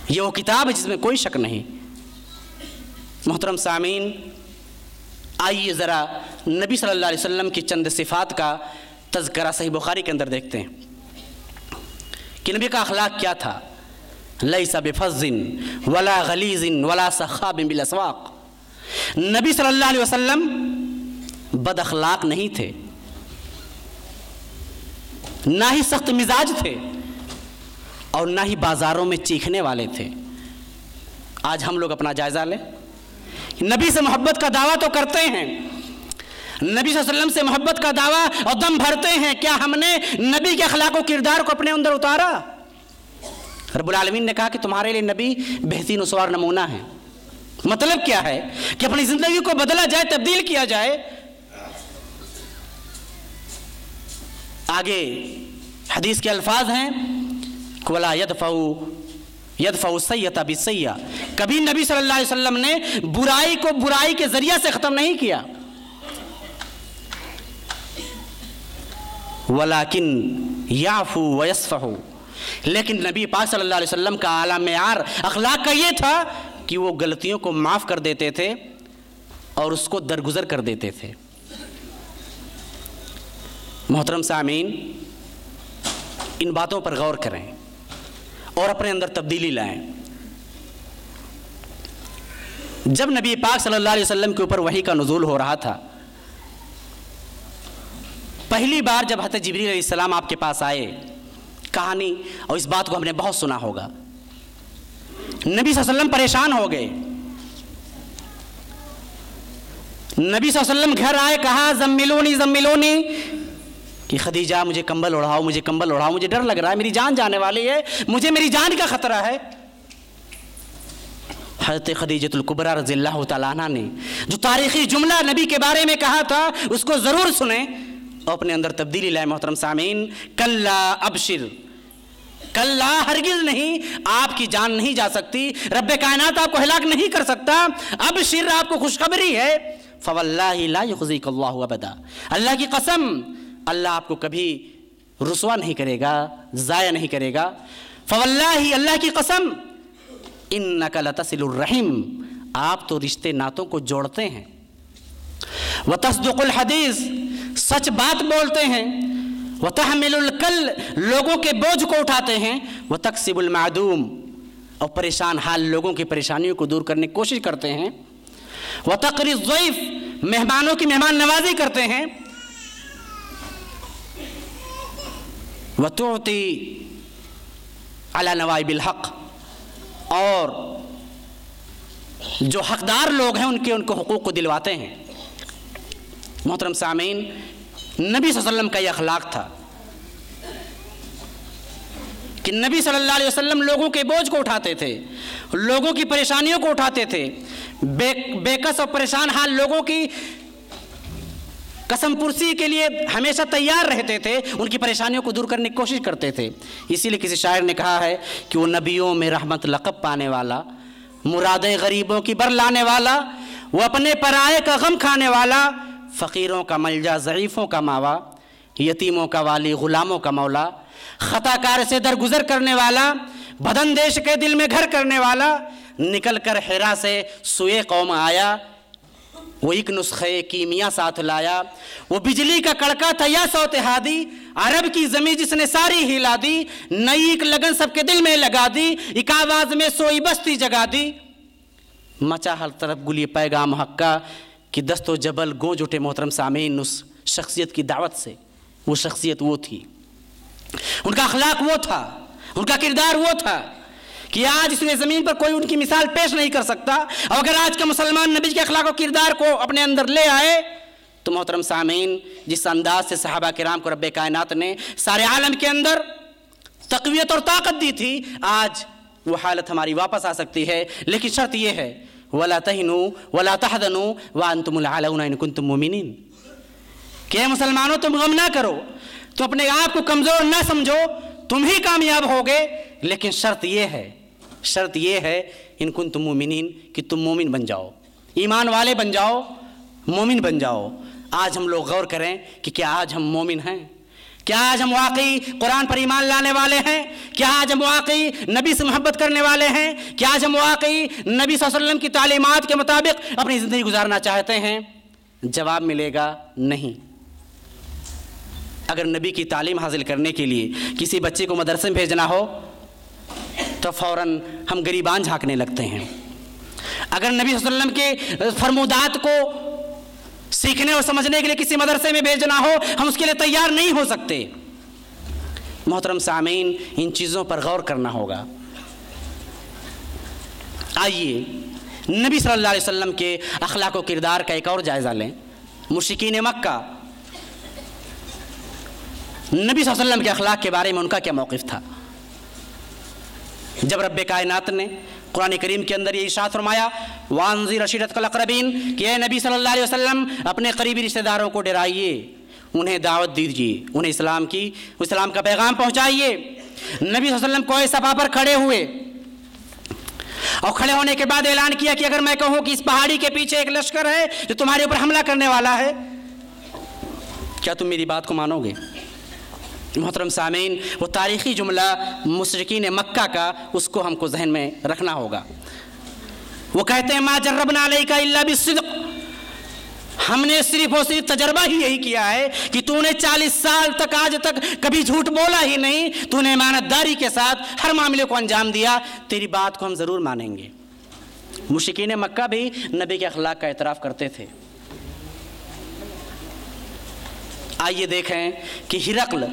یہ وہ کتاب ہے جس میں کوئی شک نہیں۔ محترم سامعین، آئیے ذرا نبی صلی اللہ علیہ وسلم کی چند صفات کا تذکرہ صحیح بخاری کے اندر دیکھتے ہیں کہ نبی کا اخلاق کیا تھا۔ لیس بفظ ولا غلیظ ولا سخاب بالاسواق، نبی صلی اللہ علیہ وسلم بد اخلاق نہیں تھے، نہ ہی سخت مزاج تھے، اور نہ ہی بازاروں میں چیخنے والے تھے۔ آج ہم لوگ اپنا جائزہ لیں، نبی سے محبت کا دعویٰ تو کرتے ہیں، نبی صلی اللہ علیہ وسلم سے محبت کا دعویٰ اور دم بھرتے ہیں، کیا ہم نے نبی کے اخلاق و کردار کو اپنے اندر اتارا؟ رب العالمین نے کہا کہ تمہارے لیے نبی بہترین اسوار نمونہ ہے۔ مطلب کیا ہے کہ اپنی زندگی کو بدلا جائے، تبدیل کیا جائے۔ آگے حدیث کے الفاظ ہیں وَلَا يَدْفَعُ السَّيِّئَةَ بِالسَّيِّئَةِ، کبھی نبی صلی اللہ علیہ وسلم نے برائی کو برائی کے ذریعہ سے ختم نہیں کیا۔ وَلَكِنْ يَعْفُو وَيَصْفَحُ، لیکن نبی پاک صلی اللہ علیہ وسلم کا اعلیٰ معیار اخلاق کا یہ تھا کہ وہ غلطیوں کو معاف کر دیتے تھے اور اس کو درگزر کر دیتے تھے۔ محترم سامعین، ان باتوں پر غور کریں اور اپنے اندر تبدیلی لائیں۔ جب نبی پاک صلی اللہ علیہ وسلم کے اوپر وحی کا نزول ہو رہا تھا، پہلی بار جب حضرت جبریل علیہ السلام آپ کے پاس آئے، کہانی اور اس بات کو ہم نے بہت سنا ہوگا، نبی صلی اللہ علیہ وسلم پریشان ہو گئے۔ نبی صلی اللہ علیہ وسلم گھر آئے، کہا زملونی زملونی، کہ خدیجہ مجھے کمبل اڑاؤ، مجھے کمبل اڑاؤ، مجھے ڈر لگ رہا ہے، میری جان جانے والی ہے، مجھے میری جان کا خطرہ ہے۔ حضرت خدیجۃ الکبریٰ رضی اللہ تعالیٰ عنہ نے جو تاریخی جملہ نبی کے بارے میں کہا تھا، اس کو ضرور سنیں اور اپنے اندر تبدیلی لائیں۔ محترم سامعین، کلا ابشر، کلا ہرگز نہیں، آپ کی جان نہیں جا سکتی، رب کائنات آپ کو ہلاک نہیں کر سکتا۔ ابشر، آپ کو خوشخبری ہے، فواللہ لا یخزیک اللہ ابدا، اللہ کی قسم، اللہ آپ کو کبھی رسوا نہیں کرے گا، ضائع نہیں کرے گا۔ فواللہ، اللہ کی قسم، انک لتصل الرحم، آپ تو رشتے ناتوں کو جوڑتے ہیں۔ وتصدق الحدیث، سچ بات بولتے ہیں۔ وتحمل الکل، لوگوں کے بوجھ کو اٹھاتے ہیں۔ وتکسب المعدوم، اور پریشان حال لوگوں کی پریشانیوں کو دور کرنے کی کوشش کرتے ہیں۔ وتقری الضیف، مہمانوں کی مہمان نوازی کرتے ہیں۔ وتعطی علی نوائب الحق، اور جو حقدار لوگ ہیں ان کو حقوق کو دلواتے ہیں۔ محترم سامعین، نبی صلی اللہ علیہ وسلم کا یہ اخلاق تھا کہ نبی صلی اللہ علیہ وسلم لوگوں کے بوجھ کو اٹھاتے تھے، لوگوں کی پریشانیوں کو اٹھاتے تھے، بے کس اور پریشان حال لوگوں کی قسم پرسی کے لیے ہمیشہ تیار رہتے تھے، ان کی پریشانیوں کو دور کرنے کی کوشش کرتے تھے۔ اسی لیے کسی شاعر نے کہا ہے کہ وہ نبیوں میں رحمت لقب پانے والا، مرادیں غریبوں کی بر لانے والا، وہ اپنے پرائے کا غم کھانے والا، فقیروں کا ملجا، ضعیفوں کا ماوا، یتیموں کا والی، غلاموں کا مولا، خطا کار سے درگزر کرنے والا، بدندیش کے دل میں گھر کرنے والا، نکل کر حرا سے سوئے قوم آیا، وہ ایک نسخے کیمیا ساتھ لایا، وہ بجلی کا کڑکا تھا یا صوت ہادی، عرب کی زمین جس نے ساری ہلا دی، نئی ایک لگن سب کے دل میں لگا دی، ایک آواز میں سوئی بستی جگا دی، مچا ہر طرف گلی پیغام حق کا، کہ دست و جبل گونج اٹھے۔ محترم سامعین، اس شخصیت کی دعوت سے، وہ شخصیت وہ تھی، ان کا اخلاق وہ تھا، ان کا کردار وہ تھا کہ آج اس زمین پر کوئی ان کی مثال پیش نہیں کر سکتا۔ اور اگر آج کا مسلمان نبی کے اخلاق و کردار کو اپنے اندر لے آئے تو محترم سامعین، جس انداز سے صحابہ کرام کو رب کائنات نے سارے عالم کے اندر تقویت اور طاقت دی تھی، آج وہ حالت ہماری واپس آ سکتی ہے، لیکن شرط یہ ہے وَلَا تَهِنُوا وَلَا تَحْزَنُوا وَأَنْتُمُ الْأَعْلَوْنَ إِن كُنتُم مُؤْمِنِينَ، کہ اے مسلمانوں تم غم نہ کرو، تو اپنے آپ کو کمزور نہ سمجھو، تم ہی کامیاب ہوگے، لیکن شرط یہ ہے ان کنتم مومنین، کہ تم مومن بن جاؤ، ایمان والے بن جاؤ، مومن بن جاؤ۔ آج ہم لوگ غور کریں کہ کیا آج ہم مومن ہیں؟ کیا آج ہم واقعی قرآن پر ایمان لانے والے ہیں؟ کیا آج ہم واقعی نبی سے محبت کرنے والے ہیں؟ کیا آج ہم واقعی نبی صلی اللہ علیہ وسلم کی تعلیمات کے مطابق اپنی زندگی گزارنا چاہتے ہیں؟ جواب ملے گا نہیں۔ اگر نبی کی تعلیم حاصل کرنے کے لیے کسی بچے کو مدرسے میں بھیجنا ہو تو فوراً ہم گریبان جھانکنے لگتے ہیں۔ اگر نبی صلی اللہ علیہ وسلم کے فرمودات کو سیکھنے اور سمجھنے کے لیے کسی مدرسے میں بھیجنا ہو ہم اس کے لیے تیار نہیں ہو سکتے۔ محترم سامعین، ان چیزوں پر غور کرنا ہوگا۔ آئیے نبی صلی اللہ علیہ وسلم کے اخلاق و کردار کا ایک اور جائزہ لیں۔ مشرکین مکہ، نبی صلی اللہ علیہ وسلم کے اخلاق کے بارے میں ان کا کیا موقف تھا؟ جب رب کائنات نے قرآن کریم کے اندر یہ ارشاد فرمایا وانذر عشیرتک الاقربین کہ اے نبی صلی اللہ علیہ وسلم اپنے قریبی رشتہ داروں کو ڈرائیے، انہیں دعوت دیجیے، انہیں اسلام کا پیغام پہنچائیے۔ نبی صلی اللہ علیہ وسلم کوہ صفا پر کھڑے ہوئے اور کھڑے ہونے کے بعد اعلان کیا کہ اگر میں کہوں کہ اس پہاڑی کے پیچھے ایک لشکر ہے جو تمہارے اوپر حملہ کرنے والا ہے، کیا تم میری بات کو مانو گے؟ محترم سامعین، وہ تاریخی جملہ مشرکین مکہ کا، اس کو ہم کو ذہن میں رکھنا ہوگا۔ وہ کہتے ہیں ما جربنا علیک الا بالصدق، ہم نے صرف اور صرف تجربہ ہی یہی کیا ہے کہ تو نے 40 سال تک آج تک کبھی جھوٹ بولا ہی نہیں، تو نے امانت داری کے ساتھ ہر معاملے کو انجام دیا، تیری بات کو ہم ضرور مانیں گے۔ مشرکین مکہ بھی نبی کے اخلاق کا اعتراف کرتے تھے۔ آئیے دیکھیں کہ ہرقل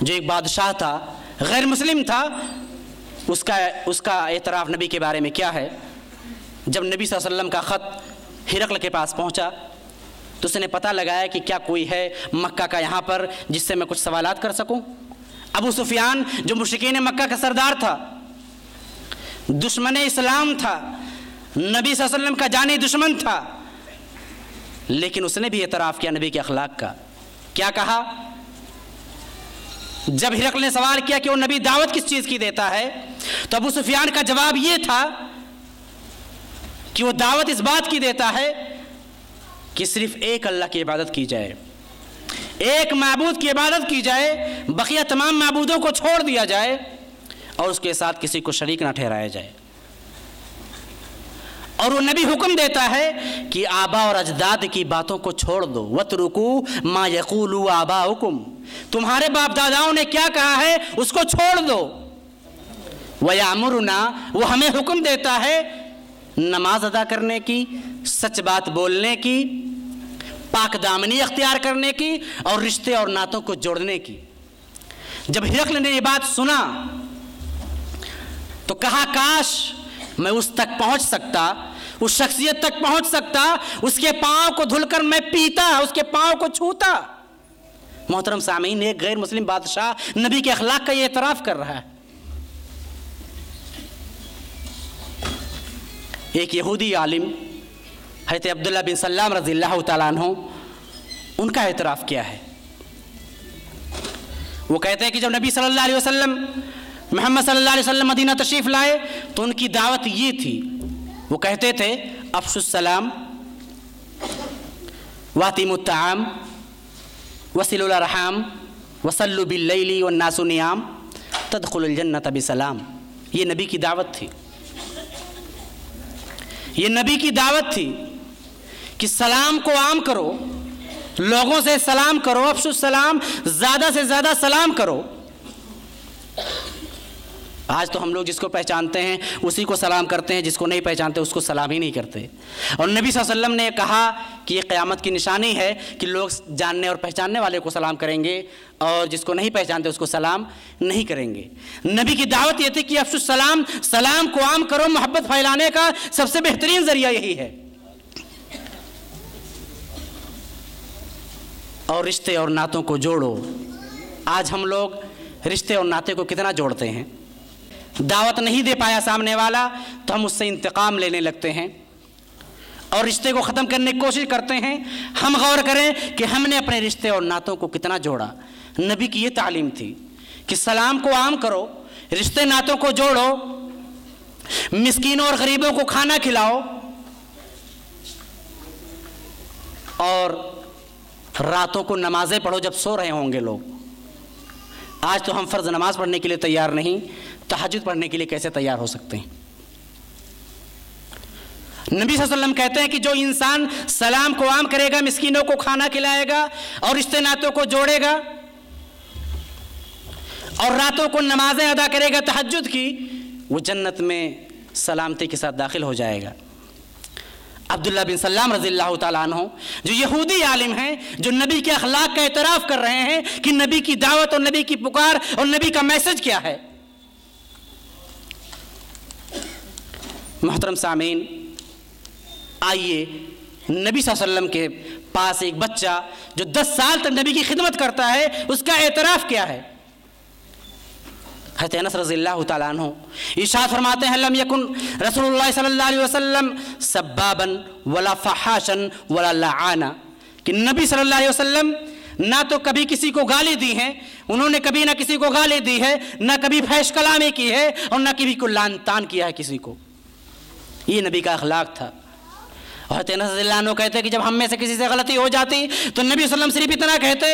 جو ایک بادشاہ تھا، غیر مسلم تھا، اس کا اعتراف نبی کے بارے میں کیا ہے؟ جب نبی صلی اللہ علیہ وسلم کا خط ہرقل کے پاس پہنچا تو اس نے پتہ لگایا کہ کیا کوئی ہے مکہ کا یہاں پر جس سے میں کچھ سوالات کر سکوں۔ ابو سفیان جو مشرکین مکہ کا سردار تھا، دشمن اسلام تھا، نبی صلی اللہ علیہ وسلم کا جانی دشمن تھا، لیکن اس نے بھی اعتراف کیا نبی کے اخلاق کا۔ کیا کہا؟ جب ہرقل نے سوال کیا کہ وہ نبی دعوت کس چیز کی دیتا ہے تو ابو سفیان کا جواب یہ تھا کہ وہ دعوت اس بات کی دیتا ہے کہ صرف ایک اللہ کی عبادت کی جائے، ایک معبود کی عبادت کی جائے، بقیہ تمام معبودوں کو چھوڑ دیا جائے اور اس کے ساتھ کسی کو شریک نہ ٹھہرایا جائے۔ اور وہ نبی حکم دیتا ہے کہ آبا اور اجداد کی باتوں کو چھوڑ دو، وَاتْرُكُوا مَا يَقُولُ آبَاؤُكُمْ، تمہارے باپ داداؤں نے کیا کہا ہے اس کو چھوڑ دو۔ وَيَأْمُرُنَا، وہ ہمیں حکم دیتا ہے نماز ادا کرنے کی، سچ بات بولنے کی، پاک دامنی اختیار کرنے کی اور رشتے اور ناتوں کو جوڑنے کی۔ جب ہرقل نے یہ بات سنا تو کہا کاش میں اس تک پہنچ سکتا، اس شخصیت تک پہنچ سکتا، اس کے پاؤں کو دھل کر میں پیتا، اس کے پاؤں کو چھوتا۔ محترم سامعین، ایک غیر مسلم بادشاہ نبی کے اخلاق کا یہ اعتراف کر رہا ہے۔ ایک یہودی عالم حضرت عبداللہ بن سلام رضی اللہ تعالیٰ عنہ، ان کا اعتراف کیا ہے؟ وہ کہتے ہیں کہ جب نبی صلی اللہ علیہ وسلم، محمد صلی اللہ علیہ وسلم مدینہ تشریف لائے تو ان کی دعوت یہ تھی، وہ کہتے تھے افشوا السلام واتیموا الطعام وصلوا الارحام وصلوا باللیل والناس نیام تدخلوا الجنۃ بسلام۔ یہ نبی کی دعوت تھی، یہ نبی کی دعوت تھی کہ سلام کو عام کرو، لوگوں سے سلام کرو، افشوا السلام، زیادہ سے زیادہ سلام کرو۔ آج تو ہم لوگ جس کو پہچانتے ہیں اسی کو سلام کرتے ہیں، جس کو نہیں پہچانتے اس کو سلام ہی نہیں کرتے۔ اور نبی صلی اللہ علیہ وسلم نے کہا کہ یہ قیامت کی نشانی ہے کہ لوگ جاننے اور پہچاننے والے کو سلام کریں گے اور جس کو نہیں پہچانتے اس کو سلام نہیں کریں گے۔ نبی کی دعوت یہ تھی کہ افشوا السلام، سلام کو عام کرو، محبت پھیلانے کا سب سے بہترین ذریعہ یہی ہے۔ اور رشتے اور ناتوں کو جوڑو۔ آج ہم لوگ رشتے اور ناتے کو کتنا جوڑتے ہیں؟ دعوت نہیں دے پایا سامنے والا تو ہم اس سے انتقام لینے لگتے ہیں اور رشتے کو ختم کرنے کی کوشش کرتے ہیں۔ ہم غور کریں کہ ہم نے اپنے رشتے اور ناتوں کو کتنا جوڑا۔ نبی کی یہ تعلیم تھی کہ سلام کو عام کرو، رشتے ناتوں کو جوڑو، مسکینوں اور غریبوں کو کھانا کھلاؤ اور راتوں کو نمازیں پڑھو جب سو رہے ہوں گے لوگ. آج تو ہم فرض نماز پڑھنے کے لیے تیار نہیں، تہجد پڑھنے کے لیے کیسے تیار ہو سکتے ہیں؟ نبی صلی اللہ علیہ وسلم کہتے ہیں کہ جو انسان سلام کو عام کرے گا، مسکینوں کو کھانا کھلائے گا اور رشتے ناتوں کو جوڑے گا اور راتوں کو نمازیں ادا کرے گا تہجد کی، وہ جنت میں سلامتی کے ساتھ داخل ہو جائے گا. عبداللہ بن سلام رضی اللہ تعالیٰ عنہ جو یہودی عالم ہیں، جو نبی کے اخلاق کا اعتراف کر رہے ہیں کہ نبی کی دعوت اور نبی کی پکار اور نبی کا میسج کیا ہے. محترم سامعین، آئیے نبی صلی اللہ علیہ وسلم کے پاس ایک بچہ جو 10 سال تک نبی کی خدمت کرتا ہے، اس کا اعتراف کیا ہے. حضرت انس رضی اللہ تعالیٰ عنہ ارشاد فرماتے ہیں لم یکن رسول اللہ صلی اللہ علیہ وسلم سبابا ولا فحاشا ولا لعانا، کہ نبی صلی اللہ علیہ وسلم نہ تو کبھی کسی کو گالی دی ہیں، انہوں نے کبھی نہ کسی کو گالی دی ہے، نہ کبھی فحش کلامی کی ہے اور نہ کبھی کو لعن طعن کیا ہے کسی کو. یہ نبی کا اخلاق تھا. اور حضرت انس رضی اللہ عنہ کہتے ہیں کہ جب ہم میں سے کسی سے غلطی ہو جاتی تو نبی صلی اللہ علیہ وسلم صرف اتنا کہتے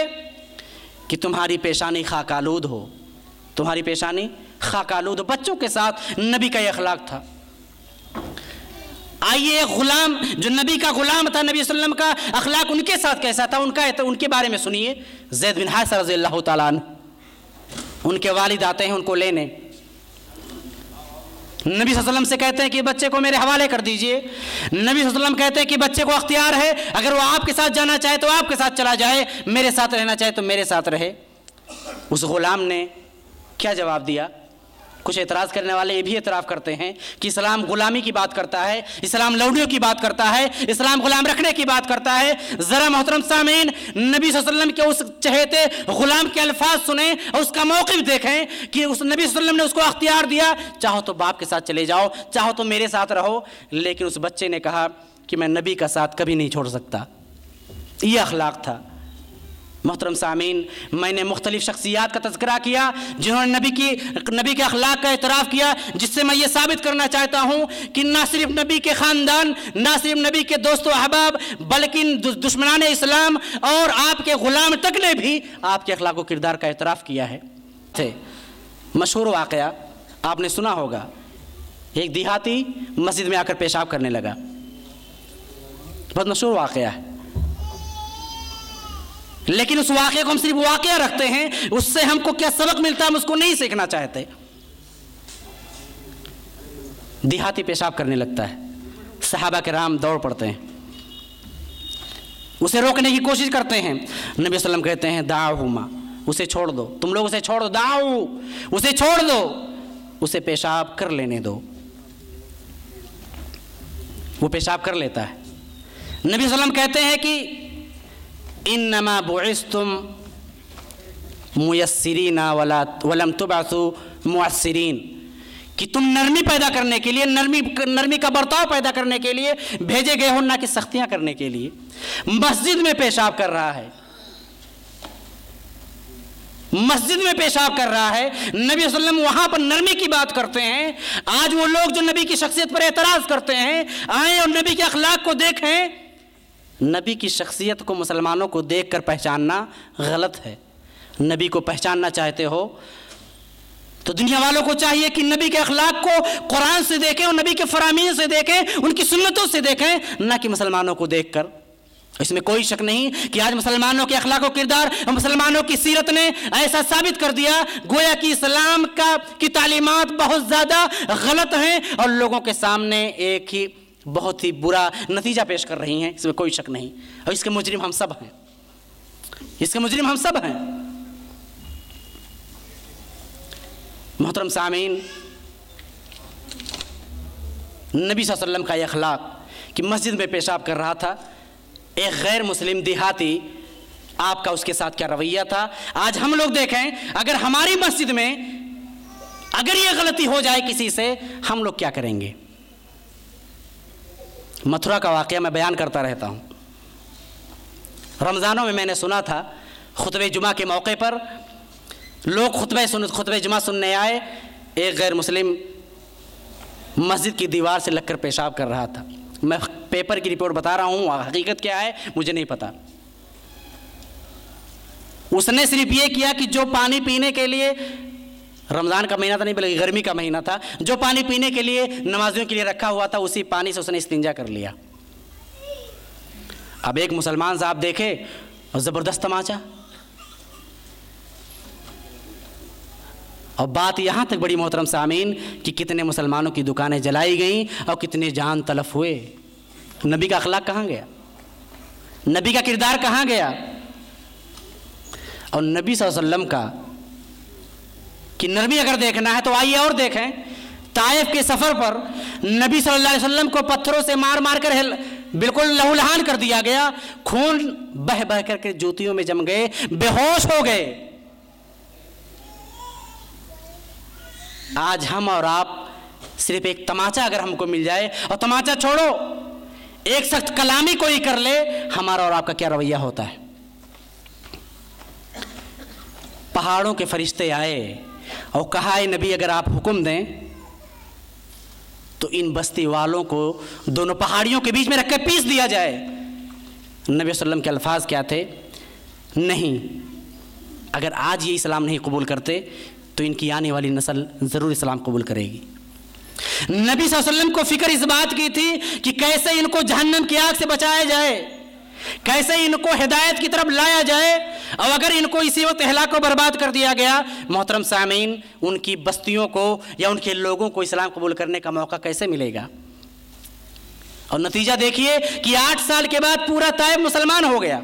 کہ تمہاری پیشانی خاک آلود ہو، تمہاری پیشانی خاک آلود ہو. بچوں کے ساتھ نبی کا یہ اخلاق تھا. آئیے ایک غلام جو نبی کا غلام تھا، نبی صلی اللہ علیہ وسلم کا اخلاق ان کے ساتھ کیسا تھا، ان کے بارے میں سنیے. زید بن حارثہ رضی اللہ تعالیٰ عنہ، ان کے والد آتے ہیں ان کو لینے. نبی صلی اللہ علیہ وسلم سے کہتے ہیں کہ بچے کو میرے حوالے کر دیجئے. نبی صلی اللہ علیہ وسلم کہتے ہیں کہ بچے کو اختیار ہے، اگر وہ آپ کے ساتھ جانا چاہے تو آپ کے ساتھ چلا جائے، میرے ساتھ رہنا چاہے تو میرے ساتھ رہے. اس غلام نے کیا جواب دیا؟ کچھ اعتراض کرنے والے یہ بھی اعتراف کرتے ہیں کہ اسلام غلامی کی بات کرتا ہے، اسلام لوڈیوں کی بات کرتا ہے، اسلام غلام رکھنے کی بات کرتا ہے. ذرا محترم سامعین، نبی صلی اللہ علیہ وسلم کے اس چہیتے غلام کے الفاظ سنیں اور اس کا موقف دیکھیں کہ اس نبی صلی اللہ علیہ وسلم نے اس کو اختیار دیا، چاہو تو باپ کے ساتھ چلے جاؤ، چاہو تو میرے ساتھ رہو. لیکن اس بچے نے کہا کہ میں نبی کا ساتھ کبھی نہیں چھوڑ سکتا. یہ اخلاق تھا. محترم سامعین، میں نے مختلف شخصیات کا تذکرہ کیا جنہوں نے نبی کے اخلاق کا اعتراف کیا، جس سے میں یہ ثابت کرنا چاہتا ہوں کہ نہ صرف نبی کے خاندان، نہ صرف نبی کے دوست و احباب، بلکہ دشمنان اسلام اور آپ کے غلام تک نے بھی آپ کے اخلاق و کردار کا اعتراف کیا ہے. مشہور واقعہ آپ نے سنا ہوگا، ایک دیہاتی مسجد میں آ کر پیشاب کرنے لگا. بہت مشہور واقعہ ہے، لیکن اس واقعے کو ہم صرف واقعہ رکھتے ہیں، اس سے ہم کو کیا سبق ملتا ہے ہم اس کو نہیں سیکھنا چاہتے. دیہاتی پیشاب کرنے لگتا ہے، صحابہ کرام دوڑ پڑتے ہیں، اسے روکنے کی کوشش کرتے ہیں. نبی صلی اللہ علیہ وسلم کہتے ہیں دعوہما، اسے چھوڑ دو، تم لوگ اسے چھوڑ دو، دعو، اسے چھوڑ دو، اسے پیشاب کر لینے دو. وہ پیشاب کر لیتا ہے. نبی صلی اللہ علیہ وسلم کہتے ہیں کہ انما بعثتم میسرین ولم تبعثوا معسرین، کہ تم نرمی پیدا کرنے کے لیے، نرمی کا برتاؤ پیدا کرنے کے لیے بھیجے گئے ہو، نہ کہ سختیاں کرنے کے لیے. مسجد میں پیشاب کر رہا ہے، مسجد میں پیشاب کر رہا ہے. نبی صلی اللہ علیہ وسلم وہاں پر نرمی کی بات کرتے ہیں. آج وہ لوگ جو نبی کی شخصیت پر اعتراض کرتے ہیں، آئیں اور نبی کے اخلاق کو دیکھیں. نبی کی شخصیت کو مسلمانوں کو دیکھ کر پہچاننا غلط ہے. نبی کو پہچاننا چاہتے ہو تو دنیا والوں کو چاہیے کہ نبی کے اخلاق کو قرآن سے دیکھیں اور نبی کے فرامین سے دیکھیں، ان کی سنتوں سے دیکھیں، نہ کہ مسلمانوں کو دیکھ کر. اس میں کوئی شک نہیں کہ آج مسلمانوں کے اخلاق و کردار اور مسلمانوں کی سیرت نے ایسا ثابت کر دیا گویا کہ اسلام کی تعلیمات بہت زیادہ غلط ہیں اور لوگوں کے سامنے ایک ہی بہت ہی برا نتیجہ پیش کر رہی ہیں. اس میں کوئی شک نہیں، اور اس کے مجرم ہم سب ہیں، اس کے مجرم ہم سب ہیں. محترم سامعین، نبی صلی اللہ علیہ وسلم کا یہ اخلاق کہ مسجد میں پیشاب کر رہا تھا، ایک غیر مسلم دیہاتی، آپ کا اس کے ساتھ کیا رویہ تھا. آج ہم لوگ دیکھیں، اگر ہماری مسجد میں اگر یہ غلطی ہو جائے کسی سے، ہم لوگ کیا کریں گے. متھرا کا واقعہ میں بیان کرتا رہتا ہوں. رمضانوں میں نے سنا تھا خطبہ جمعہ کے موقع پر لوگ خطبہ جمعہ سننے آئے، ایک غیر مسلم مسجد کی دیوار سے لگ کر پیشاب کر رہا تھا. میں پیپر کی رپورٹ بتا رہا ہوں، حقیقت کیا ہے مجھے نہیں پتا. اس نے صرف یہ کیا کہ جو پانی پینے کے لیے، رمضان کا مہینہ تھا نہیں بلکہ گرمی کا مہینہ تھا، جو پانی پینے کے لیے نمازیوں کے لیے رکھا ہوا تھا اسی پانی سے اس نے استنجا کر لیا۔ اب ایک مسلمان صاحب دیکھے اور زبردست تماچا، اور بات یہاں تک بڑی محترم سامعین کہ کتنے مسلمانوں کی دکانیں جلائی گئیں اور کتنے جان تلف ہوئے۔ نبی کا اخلاق کہاں گیا؟ نبی کا کردار کہاں گیا؟ اور نبی صلی اللہ علیہ وسلم کا کہ نرمی اگر دیکھنا ہے تو آئیے اور دیکھیں، طائف کے سفر پر نبی صلی اللہ علیہ وسلم کو پتھروں سے مار مار کر بالکل لہو لہان کر دیا گیا، خون بہہ بہہ کر کے جوتیوں میں جم گئے، بے ہوش ہو گئے۔ آج ہم اور آپ صرف ایک تماچا اگر ہم کو مل جائے، اور تماچا چھوڑو ایک سخت کلامی کوئی کر لے، ہمارا اور آپ کا کیا رویہ ہوتا ہے؟ پہاڑوں کے فرشتے آئے اور کہا اے نبی اگر آپ حکم دیں تو ان بستی والوں کو دونوں پہاڑیوں کے بیچ میں رکھ کے پیس دیا جائے۔ نبی صلی اللہ علیہ وسلم کے الفاظ کیا تھے؟ نہیں، اگر آج یہ اسلام نہیں قبول کرتے تو ان کی آنے والی نسل ضرور اسلام قبول کرے گی۔ نبی صلی اللہ علیہ وسلم کو فکر اس بات کی تھی کہ کیسے ان کو جہنم کی آگ سے بچایا جائے، کیسے ان کو ہدایت کی طرف لایا جائے، اور اگر ان کو اسی وقت ہلاک و برباد کر دیا گیا، محترم سامعین ان کی بستیوں کو یا ان کے لوگوں کو اسلام قبول کرنے کا موقع کیسے ملے گا؟ اور نتیجہ دیکھیے کہ 8 سال کے بعد پورا طائف مسلمان ہو گیا۔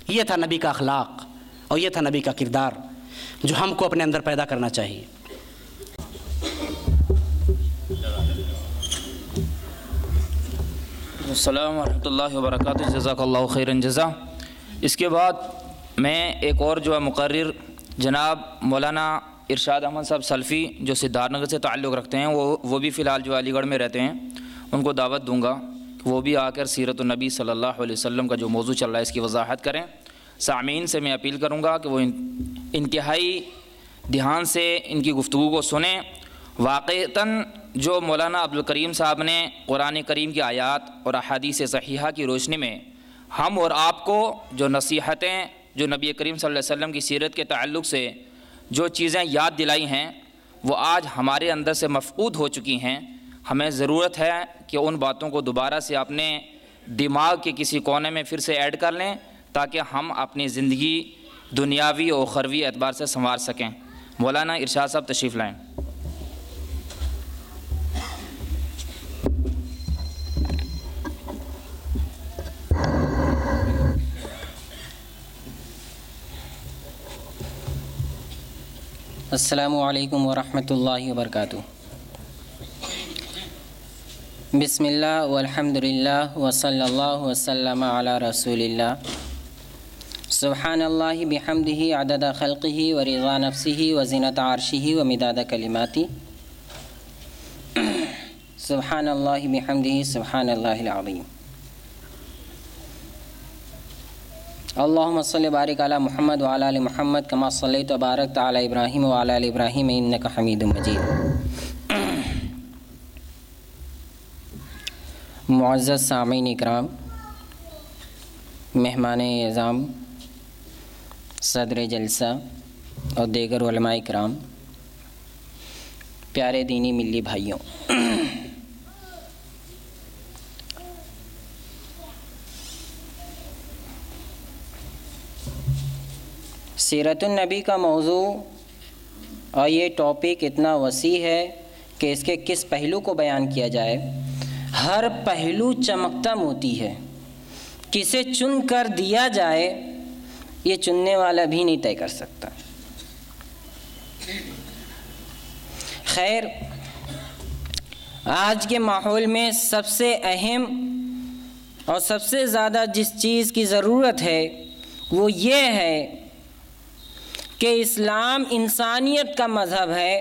یہ تھا نبی کا اخلاق اور یہ تھا نبی کا کردار جو ہم کو اپنے اندر پیدا کرنا چاہیے۔ السلام ورحمۃ اللہ وبرکاتہ، جزاک اللہ خیراً جزا۔ اس کے بعد میں ایک اور جو ہے مقرر جناب مولانا ارشاد احمد صاحب سلفی جو سدھارتھ نگر سے تعلق رکھتے ہیں، وہ بھی فی الحال جو علی گڑھ میں رہتے ہیں، ان کو دعوت دوں گا کہ وہ بھی آ کر سیرت النبی صلی اللہ علیہ وسلم کا جو موضوع چل رہا ہے اس کی وضاحت کریں۔ سامعین سے میں اپیل کروں گا کہ وہ انتہائی دھیان سے ان کی گفتگو کو سنیں۔ واقعتاً جو مولانا عبدالکریم صاحب نے قرآن کریم کی آیات اور احادیث صحیحہ کی روشنی میں ہم اور آپ کو جو نصیحتیں جو نبی کریم صلی اللہ علیہ وسلم کی سیرت کے تعلق سے جو چیزیں یاد دلائی ہیں وہ آج ہمارے اندر سے مفقود ہو چکی ہیں۔ ہمیں ضرورت ہے کہ ان باتوں کو دوبارہ سے اپنے دماغ کے کسی کونے میں پھر سے ایڈ کر لیں تاکہ ہم اپنی زندگی دنیاوی و اخروی اعتبار سے سنوار سکیں۔ مولانا ارشاد صاحب تشریف لائیں۔ السلام علیکم ورحمۃ اللہ وبرکاتہ۔ بسم اللہ والحمد للہ وصلی اللہ وسلم علی رسول اللہ۔ سبحان اللہ بحمدہ عدد خلقہ ورضا نفسہ وزنۃ عرشہ ومداد کلماتہ۔ سبحان اللہ بحمدہ سبحان اللہ العظیم۔ اللہم صلی بارک علی محمد وعلی آل محمد کما صلیت و بارکت علی ابراہیم وعلی آل ابراہیم انک حمید مجید۔ معزز سامعین اکرام، مہمان اعظام، صدر جلسہ اور دیگر علماء اکرام، پیارے دینی ملی بھائیوں، سیرت النبی کا موضوع اور یہ ٹاپک اتنا وسیع ہے کہ اس کے کس پہلو کو بیان کیا جائے، ہر پہلو چمکتا موتی ہے۔ کسے چن کر دیا جائے یہ چننے والا بھی نہیں طے کر سکتا۔ خیر، آج کے ماحول میں سب سے اہم اور سب سے زیادہ جس چیز کی ضرورت ہے وہ یہ ہے کہ اسلام انسانیت کا مذہب ہے۔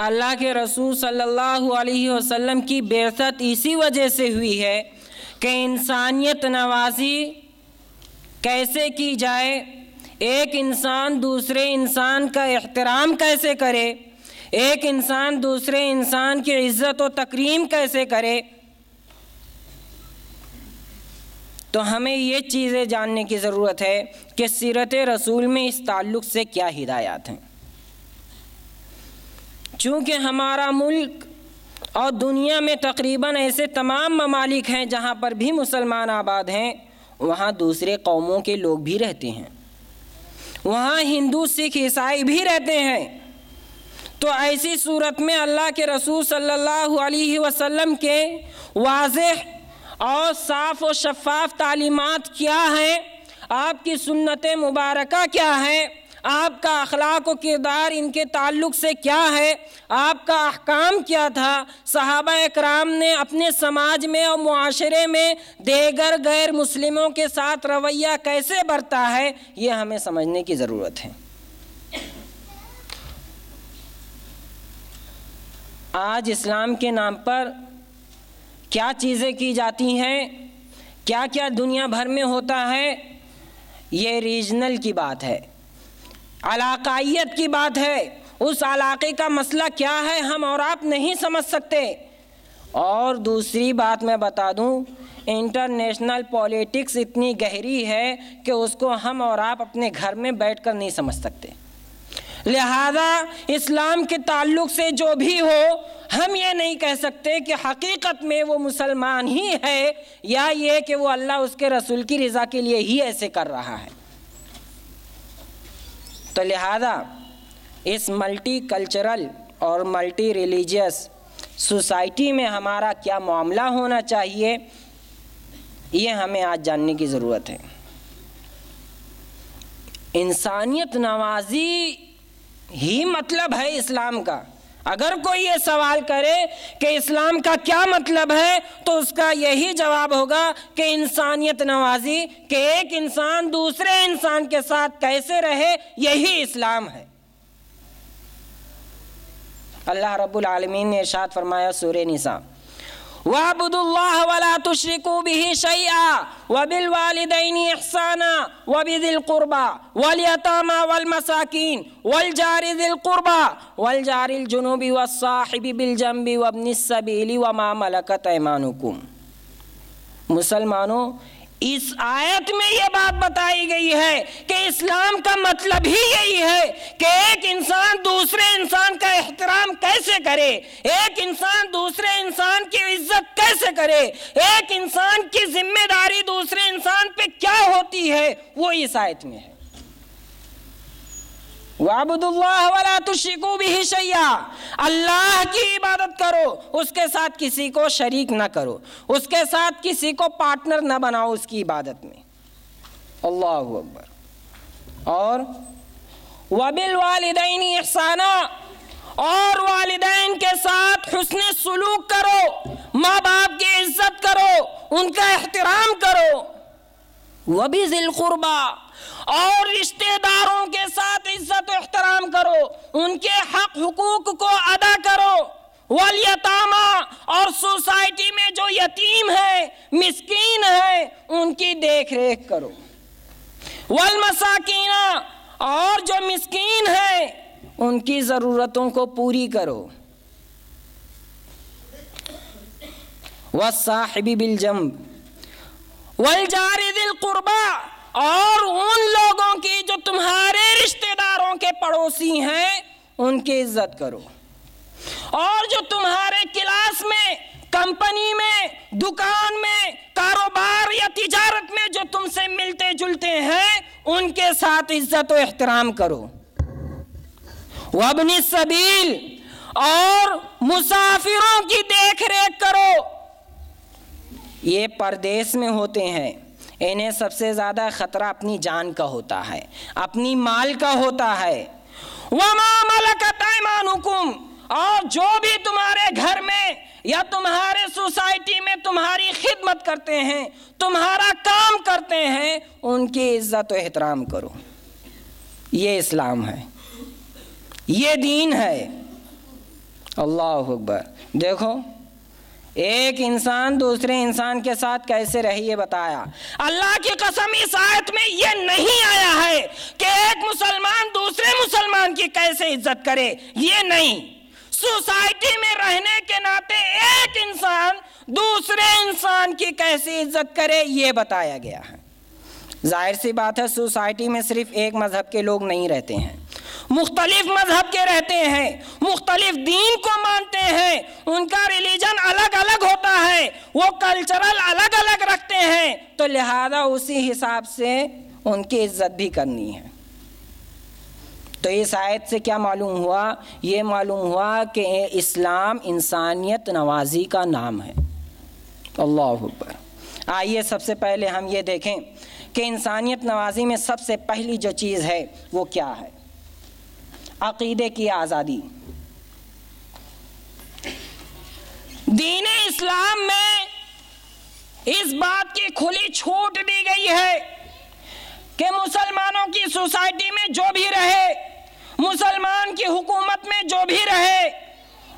اللہ کے رسول صلی اللہ علیہ وسلم کی بعثت اسی وجہ سے ہوئی ہے کہ انسانیت نوازی کیسے کی جائے، ایک انسان دوسرے انسان کا احترام کیسے کرے، ایک انسان دوسرے انسان کی عزت و تکریم کیسے کرے۔ تو ہمیں یہ چیزیں جاننے کی ضرورت ہے کہ سیرت رسول میں اس تعلق سے کیا ہدایات ہیں۔ چونکہ ہمارا ملک اور دنیا میں تقریباً ایسے تمام ممالک ہیں جہاں پر بھی مسلمان آباد ہیں، وہاں دوسرے قوموں کے لوگ بھی رہتے ہیں، وہاں ہندو، سکھ، عیسائی بھی رہتے ہیں۔ تو ایسی صورت میں اللہ کے رسول صلی اللہ علیہ وسلم کے واضح اور صاف و شفاف تعلیمات کیا ہیں، آپ کی سنت مبارکہ کیا ہے، آپ کا اخلاق و کردار ان کے تعلق سے کیا ہے، آپ کا احکام کیا تھا، صحابہ اکرام نے اپنے سماج میں اور معاشرے میں دیگر غیر مسلموں کے ساتھ رویہ کیسے برتا ہے، یہ ہمیں سمجھنے کی ضرورت ہے۔ آج اسلام کے نام پر کیا چیزیں کی جاتی ہیں، کیا کیا دنیا بھر میں ہوتا ہے، یہ ریجنل کی بات ہے، علاقائیت کی بات ہے۔ اس علاقے کا مسئلہ کیا ہے ہم اور آپ نہیں سمجھ سکتے۔ اور دوسری بات میں بتا دوں، انٹرنیشنل پولیٹکس اتنی گہری ہے کہ اس کو ہم اور آپ اپنے گھر میں بیٹھ کر نہیں سمجھ سکتے۔ لہذا اسلام کے تعلق سے جو بھی ہو، ہم یہ نہیں کہہ سکتے کہ حقیقت میں وہ مسلمان ہی ہے، یا یہ کہ وہ اللہ اس کے رسول کی رضا کے لیے ہی ایسے کر رہا ہے۔ تو لہذا اس ملٹی کلچرل اور ملٹی ریلیجیس سوسائٹی میں ہمارا کیا معاملہ ہونا چاہیے، یہ ہمیں آج جاننے کی ضرورت ہے۔ انسانیت نوازی ہی مطلب ہے اسلام کا۔ اگر کوئی یہ سوال کرے کہ اسلام کا کیا مطلب ہے، تو اس کا یہی جواب ہوگا کہ انسانیت نوازی، کہ ایک انسان دوسرے انسان کے ساتھ کیسے رہے، یہی اسلام ہے۔ اللہ رب العالمین نے ارشاد فرمایا سورہ نساء، وَاعْبُدُوا اللَّهَ وَلَا تُشْرِكُوا بِهِ شَيْئًا وَبِالْوَالِدَيْنِ إِحْسَانًا وَبِذِي الْقُرْبَى وَالْيَتَامَى وَالْمَسَاكِينِ وَالْجَارِ ذِي الْقُرْبَى وَالْجَارِ الْجُنُوبِ وَالصَّاحِبِ بِالْجَنبِ وَابْنِ السَّبِيلِ وَمَا مَلَكَتْ أَيْمَانُكُمْ۔ مسلمانوں، اس آیت میں یہ بات بتائی گئی ہے کہ اسلام کا مطلب ہی یہی ہے کہ ایک انسان دوسرے انسان کا احترام کیسے کرے، ایک انسان دوسرے انسان کی عزت کیسے کرے، ایک انسان کی ذمہ داری دوسرے انسان پہ کیا ہوتی ہے، وہ اس آیت میں ہے۔ وَاعْبُدُوا اللَّهَ وَلَا تُشْرِكُوا بِهِ شَيْئًا، اللہ کی عبادت کرو، اس کے ساتھ کسی کو شریک نہ کرو، اس کے ساتھ کسی کو پارٹنر نہ بناؤ اس کی عبادت میں۔ اللہ اکبر۔ اور وَبِالْوَالِدَيْنِ إِحْسَانًا، اور والدین کے ساتھ حسن سلوک کرو، ماں باپ کی عزت کرو، ان کا احترام کرو۔ وَبِذِي الْقُرْبَى، اور رشتہ داروں کے ساتھ عزت و احترام کرو، ان کے حق حقوق کو ادا کرو۔ والیتامى، اور سوسائٹی میں جو یتیم ہے، مسکین ہے، ان کی دیکھ ریکھ کرو۔ والمساکین، اور جو مسکین ہے ان کی ضرورتوں کو پوری کرو۔ والصاحب بالجنب والجار ذی القربى، اور ان لوگوں کی جو تمہارے رشتہ داروں کے پڑوسی ہیں ان کی عزت کرو، اور جو تمہارے کلاس میں، کمپنی میں، دکان میں، کاروبار یا تجارت میں جو تم سے ملتے جلتے ہیں ان کے ساتھ عزت و احترام کرو۔ وابن السبیل، اور مسافروں کی دیکھ ریکھ کرو۔ یہ پردیس میں ہوتے ہیں، انہیں سب سے زیادہ خطرہ اپنی جان کا ہوتا ہے، اپنی مال کا ہوتا ہے۔ وَمَا مَلَكَتْ أَيْمَانُكُمْ، اور جو بھی تمہارے گھر میں یا تمہارے سوسائٹی میں تمہاری خدمت کرتے ہیں، تمہارا کام کرتے ہیں، ان کی عزت و احترام کرو۔ یہ اسلام ہے، یہ دین ہے۔ اللہ اکبر۔ دیکھو ایک انسان دوسرے انسان کے ساتھ کیسے رہے یہ بتایا۔ اللہ کی قسم اس آیت میں یہ نہیں آیا ہے کہ ایک مسلمان دوسرے مسلمان کی کیسے عزت کرے، یہ نہیں۔ سوسائٹی میں رہنے کے ناطے ایک انسان دوسرے انسان کی کیسی عزت کرے یہ بتایا گیا ہے۔ ظاہر سی بات ہے سوسائٹی میں صرف ایک مذہب کے لوگ نہیں رہتے ہیں، مختلف مذہب کے رہتے ہیں، مختلف دین کو مانتے ہیں، ان کا ریلیجن الگ الگ ہوتا ہے، وہ کلچرل الگ الگ رکھتے ہیں، تو لہذا اسی حساب سے ان کی عزت بھی کرنی ہے۔ تو اس آیت سے کیا معلوم ہوا؟ یہ معلوم ہوا کہ اسلام انسانیت نوازی کا نام ہے۔ اللہ اکبر۔ آئیے سب سے پہلے ہم یہ دیکھیں کہ انسانیت نوازی میں سب سے پہلی جو چیز ہے وہ کیا ہے؟ عقیدے کی آزادی۔ دین اسلام میں اس بات کی کھلی چھوٹ دی گئی ہے کہ مسلمانوں کی سوسائٹی میں جو بھی رہے، مسلمان کی حکومت میں جو بھی رہے،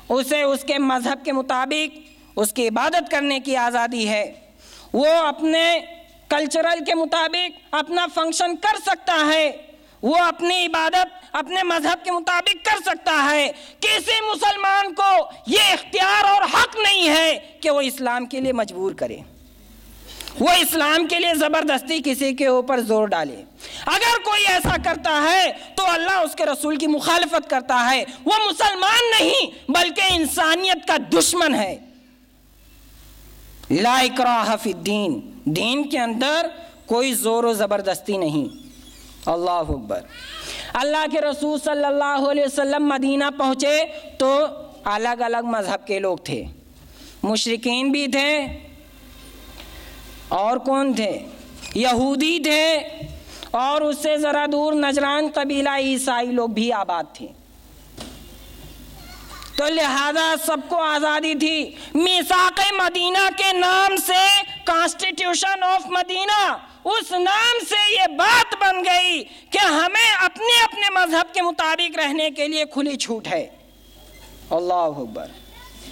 اسے اس کے مذہب کے مطابق اس کی عبادت کرنے کی آزادی ہے۔ وہ اپنے کلچرل کے مطابق اپنا فنکشن کر سکتا ہے، وہ اپنی عبادت اپنے مذہب کے مطابق کر سکتا ہے۔ کسی مسلمان کو یہ اختیار اور حق نہیں ہے کہ وہ اسلام کے لیے مجبور کرے، وہ اسلام کے لیے زبردستی کسی کے اوپر زور ڈالے۔ اگر کوئی ایسا کرتا ہے تو اللہ اس کے رسول کی مخالفت کرتا ہے، وہ مسلمان نہیں بلکہ انسانیت کا دشمن ہے۔ لا اکراہ فی الدین، دین کے اندر کوئی زور و زبردستی نہیں۔ اللہ اکبر۔ اللہ کے رسول صلی اللہ علیہ وسلم مدینہ پہنچے تو الگ الگ مذہب کے لوگ تھے، مشرکین بھی تھے، اور کون تھے؟ یہودی تھے، اور اس سے ذرا دور نجران قبیلہ عیسائی لوگ بھی آباد تھے۔ تو لہذا سب کو آزادی تھی۔ میثاق مدینہ کے نام سے کانسٹیٹیوشن آف مدینہ، اس نام سے یہ بات بن گئی کہ ہمیں اپنے اپنے مذہب کے مطابق رہنے کے لیے کھلی چھوٹ ہے۔ اللہ اکبر۔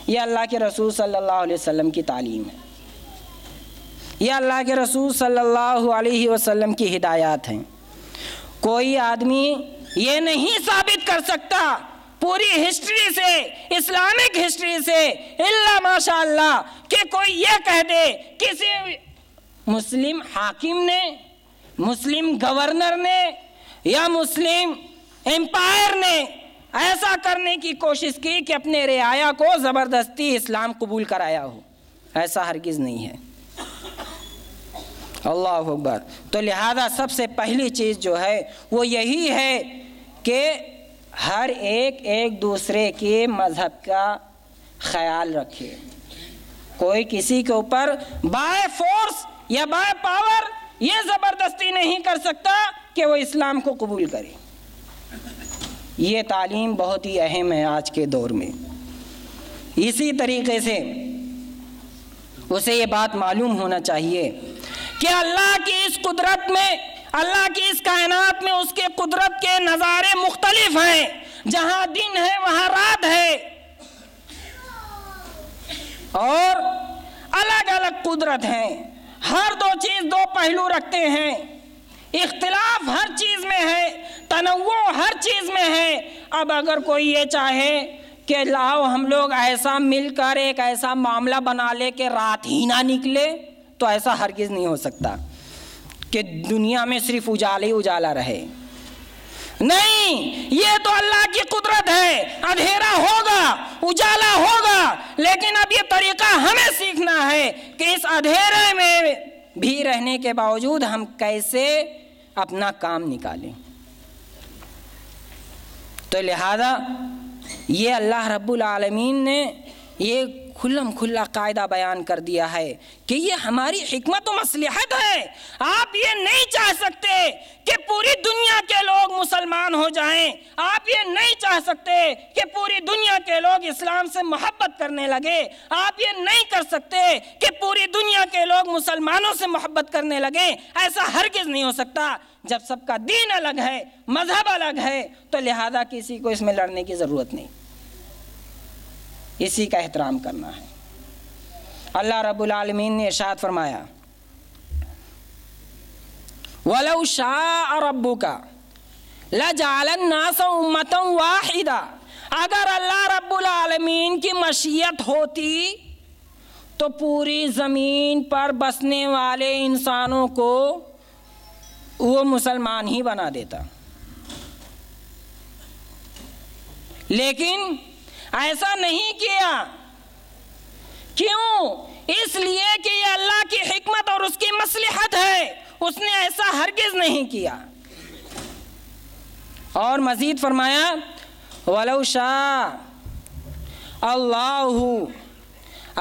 یہ اللہ کے رسول صلی اللہ علیہ وسلم کی تعلیم ہے، یہ اللہ کے رسول صلی اللہ علیہ وسلم کی ہدایات ہیں۔ کوئی آدمی یہ نہیں ثابت کر سکتا پوری ہسٹری سے، اسلامک ہسٹری سے، الا ماشاء اللہ، کہ کوئی یہ کہہ دے کسی مسلم حاکم نے، مسلم گورنر نے یا مسلم امپائر نے ایسا کرنے کی کوشش کی کہ اپنے رعایا کو زبردستی اسلام قبول کرایا ہو، ایسا ہرگز نہیں ہے۔ اللہ اکبر۔ تو لہذا سب سے پہلی چیز جو ہے وہ یہی ہے کہ ہر ایک ایک دوسرے کے مذہب کا خیال رکھے۔ کوئی کسی کے اوپر بائی فورس یا بائی پاور یہ زبردستی نہیں کر سکتا کہ وہ اسلام کو قبول کرے۔ یہ تعلیم بہت ہی اہم ہے آج کے دور میں۔ اسی طریقے سے اسے یہ بات معلوم ہونا چاہیے کہ اللہ کی اس قدرت میں، اللہ کی اس کائنات میں اس کے قدرت کے نظارے مختلف ہیں۔ جہاں دن ہے وہاں رات ہے، اور الگ الگ قدرت ہیں۔ ہر دو چیز دو پہلو رکھتے ہیں، اختلاف ہر چیز میں ہے، تنوع ہر چیز میں ہے۔ اب اگر کوئی یہ چاہے کہ لاؤ ہم لوگ ایسا مل کر ایک ایسا معاملہ بنا لے کہ رات ہی نہ نکلے، تو ایسا ہرگز نہیں ہو سکتا کہ دنیا میں صرف اجالا ہی اجالا رہے۔ نہیں، یہ تو اللہ کی قدرت ہے، اندھیرا ہوگا، اجالا ہوگا، لیکن اب یہ طریقہ ہمیں سیکھنا ہے کہ اس اندھیرے میں بھی رہنے کے باوجود ہم کیسے اپنا کام نکالیں۔ تو لہذا یہ اللہ رب العالمین نے یہ کھلم کھلا قاعدہ بیان کر دیا ہے کہ یہ ہماری حکمت و مصلحت ہے۔ آپ یہ نہیں چاہ سکتے کہ پوری دنیا کے لوگ مسلمان ہو جائیں، آپ یہ نہیں چاہ سکتے کہ پوری دنیا کے لوگ اسلام سے محبت کرنے لگے، آپ یہ نہیں کر سکتے کہ پوری دنیا کے لوگ مسلمانوں سے محبت کرنے لگے۔ ایسا ہرگز نہیں ہو سکتا۔ جب سب کا دین الگ ہے، مذہب الگ ہے، تو لہذا کسی کو اس میں لڑنے کی ضرورت نہیں، اسی کا احترام کرنا ہے۔ اللہ رب العالمین نے ارشاد فرمایا وَلَوْ شَاءَ رَبُّكَ لَجَعَلَ النَّاسَ أُمَّةً وَاحِدَةً، اگر اللہ رب العالمین کی مشیت ہوتی تو پوری زمین پر بسنے والے انسانوں کو وہ مسلمان ہی بنا دیتا، لیکن ایسا نہیں کیا۔ کیوں؟ اس لیے کہ یہ اللہ کی حکمت اور اس کی مصلحت ہے، اس نے ایسا ہرگز نہیں کیا۔ اور مزید فرمایا وَلَوْ شَاءَ اللَّهُ،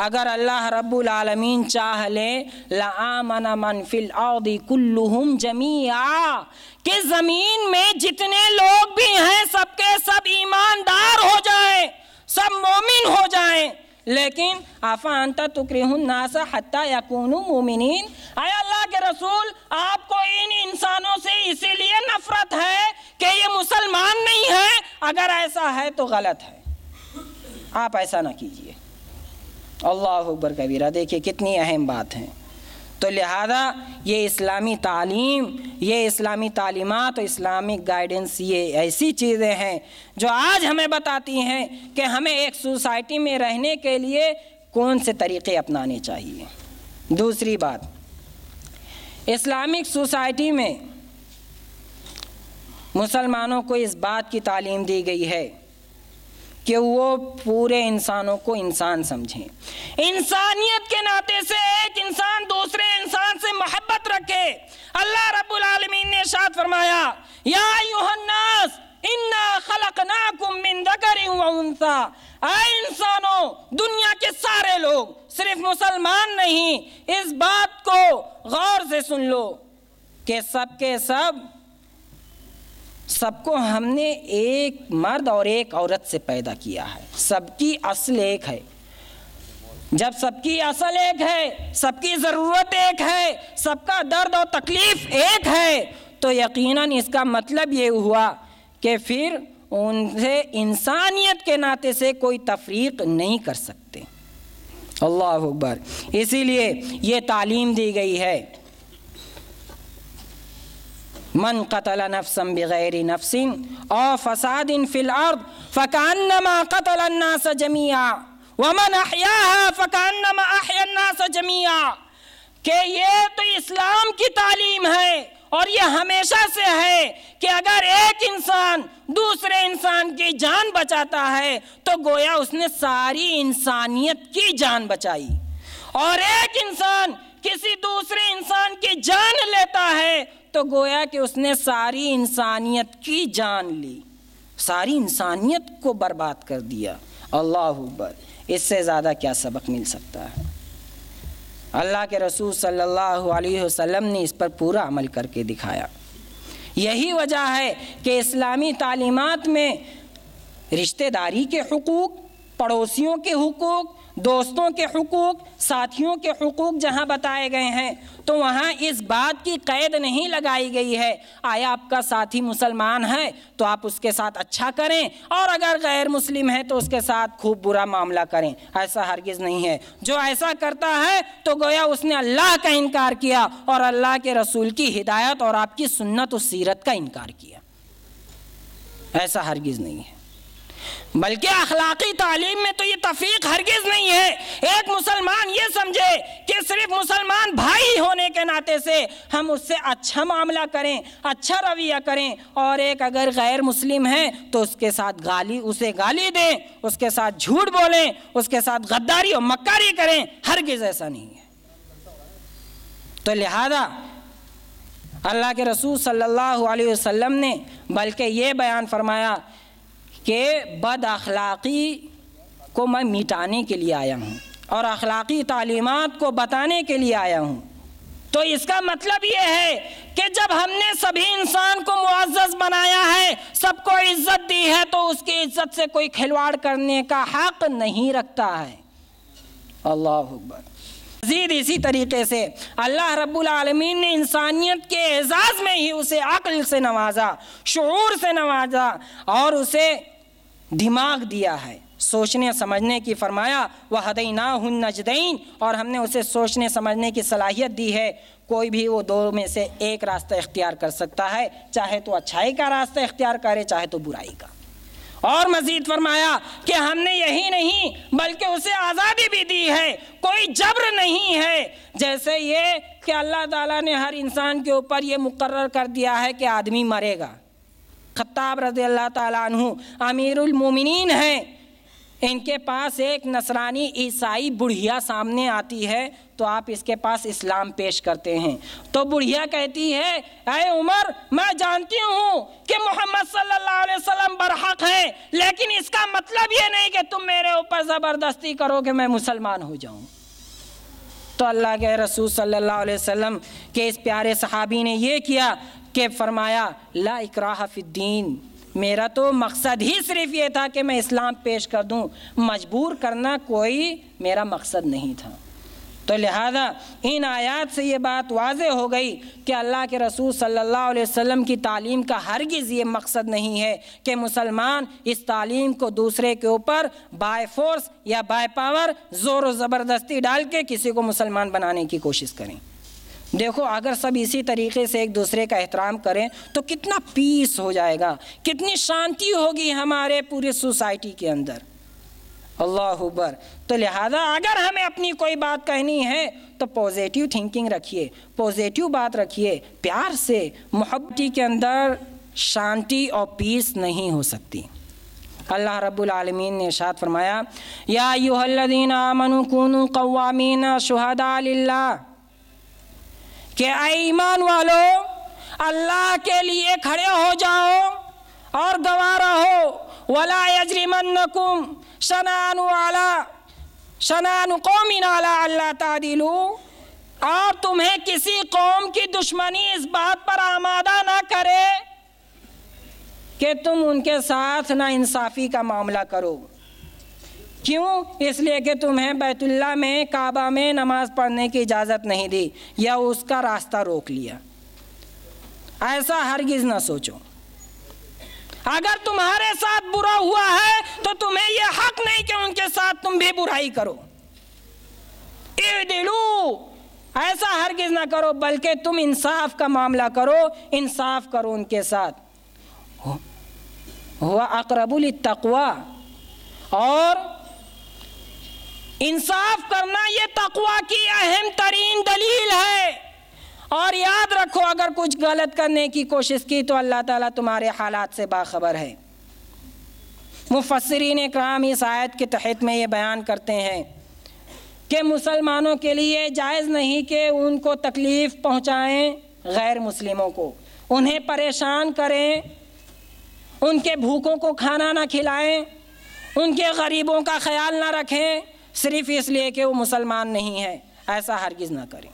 اگر اللہ رب العالمین چاہ لے لَآمَنَ مَنْ فِي الْأَرْضِ كُلُّهُمْ جَمِيعًا، کہ زمین میں جتنے لوگ بھی ہیں سب کے سب ایماندار ہو جائیں، سب مومن ہو جائیں، لیکن افانت تکرہ الناس حتی یکونوا مومنین، اے اللہ کے رسول آپ کو ان انسانوں سے اسی لیے نفرت ہے کہ یہ مسلمان نہیں ہے؟ اگر ایسا ہے تو غلط ہے، آپ ایسا نہ کیجئے۔ اللہ اکبر کبیرہ، دیکھیے کتنی اہم بات ہے۔ تو لہذا یہ اسلامی تعلیم، یہ اسلامی تعلیمات اور اسلامک گائیڈنس یہ ایسی چیزیں ہیں جو آج ہمیں بتاتی ہیں کہ ہمیں ایک سوسائٹی میں رہنے کے لیے کون سے طریقے اپنانے چاہیے۔ دوسری بات، اسلامک سوسائٹی میں مسلمانوں کو اس بات کی تعلیم دی گئی ہے کہ وہ پورے انسانوں کو انسان سمجھیں، انسانیت کے ناطے سے ایک انسان دوسرے انسان سے محبت رکھے۔ اللہ رب العالمین نے ارشاد فرمایا یا ایھا الناس انا خلقناکم من ذکر و انثی، اے انسانوں، دنیا کے سارے لوگ، صرف مسلمان نہیں، اس بات کو غور سے سن لو کہ سب کے سب کو ہم نے ایک مرد اور ایک عورت سے پیدا کیا ہے، سب کی اصل ایک ہے۔ جب سب کی اصل ایک ہے، سب کی ضرورت ایک ہے، سب کا درد اور تکلیف ایک ہے، تو یقیناً اس کا مطلب یہ ہوا کہ پھر ان سے انسانیت کے ناطے سے کوئی تفریق نہیں کر سکتے۔ اللہ اکبر، اسی لیے یہ تعلیم دی گئی ہے من قتل نفسا بغیر نفس او فساد فی الارض فکأنما قتل الناس جميعا ومن احیاها فکأنما احیا الناس جميعا، کہ یہ تو اسلام کی تعلیم ہے اور یہ ہمیشہ سے ہے کہ اگر ایک انسان دوسرے انسان کی جان بچاتا ہے تو گویا اس نے ساری انسانیت کی جان بچائی، اور ایک انسان کسی دوسرے انسان کی جان لیتا ہے تو گویا کہ اس نے ساری انسانیت کی جان لی، ساری انسانیت کو برباد کر دیا۔ اللہ اکبر، اس سے زیادہ کیا سبق مل سکتا ہے؟ اللہ کے رسول صلی اللہ علیہ وسلم نے اس پر پورا عمل کر کے دکھایا۔ یہی وجہ ہے کہ اسلامی تعلیمات میں رشتہ داری کے حقوق، پڑوسیوں کے حقوق، دوستوں کے حقوق، ساتھیوں کے حقوق جہاں بتائے گئے ہیں تو وہاں اس بات کی قید نہیں لگائی گئی ہے آیا آپ کا ساتھی مسلمان ہے تو آپ اس کے ساتھ اچھا کریں اور اگر غیر مسلم ہے تو اس کے ساتھ خوب برا معاملہ کریں، ایسا ہرگز نہیں ہے۔ جو ایسا کرتا ہے تو گویا اس نے اللہ کا انکار کیا اور اللہ کے رسول کی ہدایت اور آپ کی سنت و سیرت کا انکار کیا، ایسا ہرگز نہیں ہے۔ بلکہ اخلاقی تعلیم میں تو یہ تفریق ہرگز نہیں ہے۔ ایک مسلمان یہ سمجھے کہ صرف مسلمان بھائی ہونے کے ناطے سے ہم اس سے اچھا معاملہ کریں، اچھا رویہ کریں، اور ایک اگر غیر مسلم ہے تو اس کے ساتھ اسے گالی دیں، اس کے ساتھ جھوٹ بولیں، اس کے ساتھ غداری اور مکاری کریں، ہرگز ایسا نہیں ہے۔ تو لہذا اللہ کے رسول صلی اللہ علیہ وسلم نے بلکہ یہ بیان فرمایا کہ بد اخلاقی کو میں مٹانے کے لیے آیا ہوں اور اخلاقی تعلیمات کو بتانے کے لیے آیا ہوں۔ تو اس کا مطلب یہ ہے کہ جب ہم نے سبھی انسان کو معزز بنایا ہے، سب کو عزت دی ہے، تو اس کی عزت سے کوئی کھلواڑ کرنے کا حق نہیں رکھتا ہے۔ اللہ اکبر۔ مزید اسی طریقے سے اللہ رب العالمین نے انسانیت کے اعزاز میں ہی اسے عقل سے نوازا، شعور سے نوازا اور اسے دماغ دیا ہے، سوچنے سمجھنے کی فرمایا وَهَدَيْنَاهُ النَّجْدَيْنِ، اور ہم نے اسے سوچنے سمجھنے کی صلاحیت دی ہے۔ کوئی بھی وہ دو میں سے ایک راستہ اختیار کر سکتا ہے، چاہے تو اچھائی کا راستہ اختیار کرے چاہے تو برائی کا، اور مزید فرمایا کہ ہم نے یہی نہیں بلکہ اسے آزادی بھی دی ہے، کوئی جبر نہیں ہے، جیسے یہ کہ اللہ تعالیٰ نے ہر انسان کے اوپر یہ مقرر کر دیا ہے کہ آدمی مرے گا۔ خطاب رضی اللہ تعالیٰ عنہ امیر المومنین ہیں، ان کے پاس ایک نصرانی عیسائی بڑھیا سامنے آتی ہے تو آپ اس کے پاس اسلام پیش کرتے ہیں، تو بڑھیا کہتی ہے اے عمر میں جانتی ہوں کہ محمد صلی اللہ علیہ وسلم برحق ہیں، لیکن اس کا مطلب یہ نہیں کہ تم میرے اوپر زبردستی کرو کہ میں مسلمان ہو جاؤں۔ تو اللہ کے رسول صلی اللہ علیہ وسلم کے اس پیارے صحابی نے یہ کیا کہ فرمایا لا اکراہ فی الدین، میرا تو مقصد ہی صرف یہ تھا کہ میں اسلام پیش کر دوں، مجبور کرنا کوئی میرا مقصد نہیں تھا۔ تو لہذا ان آیات سے یہ بات واضح ہو گئی کہ اللہ کے رسول صلی اللہ علیہ وسلم کی تعلیم کا ہرگز یہ مقصد نہیں ہے کہ مسلمان اس تعلیم کو دوسرے کے اوپر بائی فورس یا بائی پاور زور و زبردستی ڈال کے کسی کو مسلمان بنانے کی کوشش کریں۔ دیکھو اگر سب اسی طریقے سے ایک دوسرے کا احترام کریں تو کتنا پیس ہو جائے گا، کتنی شانتی ہوگی ہمارے پورے سوسائٹی کے اندر۔ اللہ اکبر۔ تو لہذا اگر ہمیں اپنی کوئی بات کہنی ہے تو پوزیٹیو تھنکنگ رکھیے، پوزیٹیو بات رکھیے، پیار سے، محبتی کے اندر شانتی اور پیس نہیں ہو سکتی۔ اللہ رب العالمین نے ارشاد فرمایا یا ایھا الذین آمنوا کونوا قوامین شہداء للہ، کہ اے ایمان والو اللہ کے لیے کھڑے ہو جاؤ اور گواہ رہو، ولا یجرمنکم شنآن قوم علی الا تعدلوا، اور تمہیں کسی قوم کی دشمنی اس بات پر آمادہ نہ کرے کہ تم ان کے ساتھ نا انصافی کا معاملہ کرو۔ کیوں؟ اس لیے کہ تمہیں بیت اللہ میں، کعبہ میں نماز پڑھنے کی اجازت نہیں دی یا اس کا راستہ روک لیا۔ ایسا ہرگز نہ سوچو۔ اگر تمہارے ساتھ برا ہوا ہے تو تمہیں یہ حق نہیں کہ ان کے ساتھ تم بھی برائی کرو۔ اعدلوا، ایسا ہرگز نہ کرو، بلکہ تم انصاف کا معاملہ کرو، انصاف کرو ان کے ساتھ۔ هو اقرب للتقوی، اور انصاف کرنا یہ تقوی کی اہم ترین دلیل ہے۔ اور یاد رکھو اگر کچھ غلط کرنے کی کوشش کی تو اللہ تعالیٰ تمہارے حالات سے باخبر ہے۔ مفسرین اکرام اس آیت کے تحت میں یہ بیان کرتے ہیں کہ مسلمانوں کے لیے جائز نہیں کہ ان کو تکلیف پہنچائیں، غیر مسلموں کو انہیں پریشان کریں، ان کے بھوکوں کو کھانا نہ کھلائیں، ان کے غریبوں کا خیال نہ رکھیں صرف اس لیے کہ وہ مسلمان نہیں ہیں، ایسا ہرگز نہ کریں۔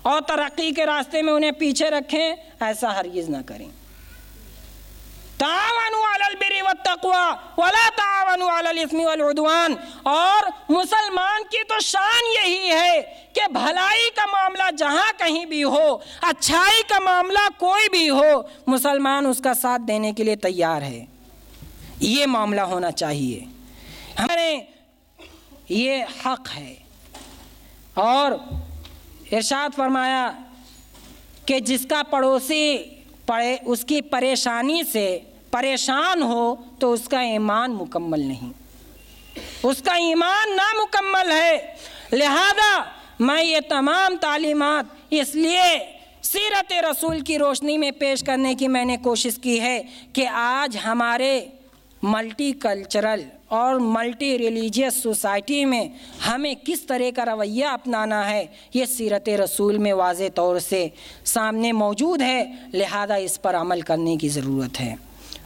اور ترقی کے راستے میں انہیں پیچھے رکھیں، ایسا ہرگز نہ کریں۔ تعاونوا علی البر والتقوی ولا تعاونوا علی الاثم والعدوان، اور مسلمان کی تو شان یہی ہے کہ بھلائی کا معاملہ جہاں کہیں بھی ہو، اچھائی کا معاملہ کوئی بھی ہو، مسلمان اس کا ساتھ دینے کے لیے تیار ہے۔ یہ معاملہ ہونا چاہیے، ہمارے یہ حق ہے۔ اور ارشاد فرمایا کہ جس کا پڑوسی اس کی پریشانی سے پریشان ہو تو اس کا ایمان مکمل نہیں، اس کا ایمان نامکمل ہے۔ لہذا میں یہ تمام تعلیمات اس لیے سیرت رسول کی روشنی میں پیش کرنے کی میں نے کوشش کی ہے کہ آج ہمارے ملٹی کلچرل اور ملٹی ریلیجیس سوسائٹی میں ہمیں کس طرح کا رویہ اپنانا ہے، یہ سیرت رسول میں واضح طور سے سامنے موجود ہے۔ لہذا اس پر عمل کرنے کی ضرورت ہے،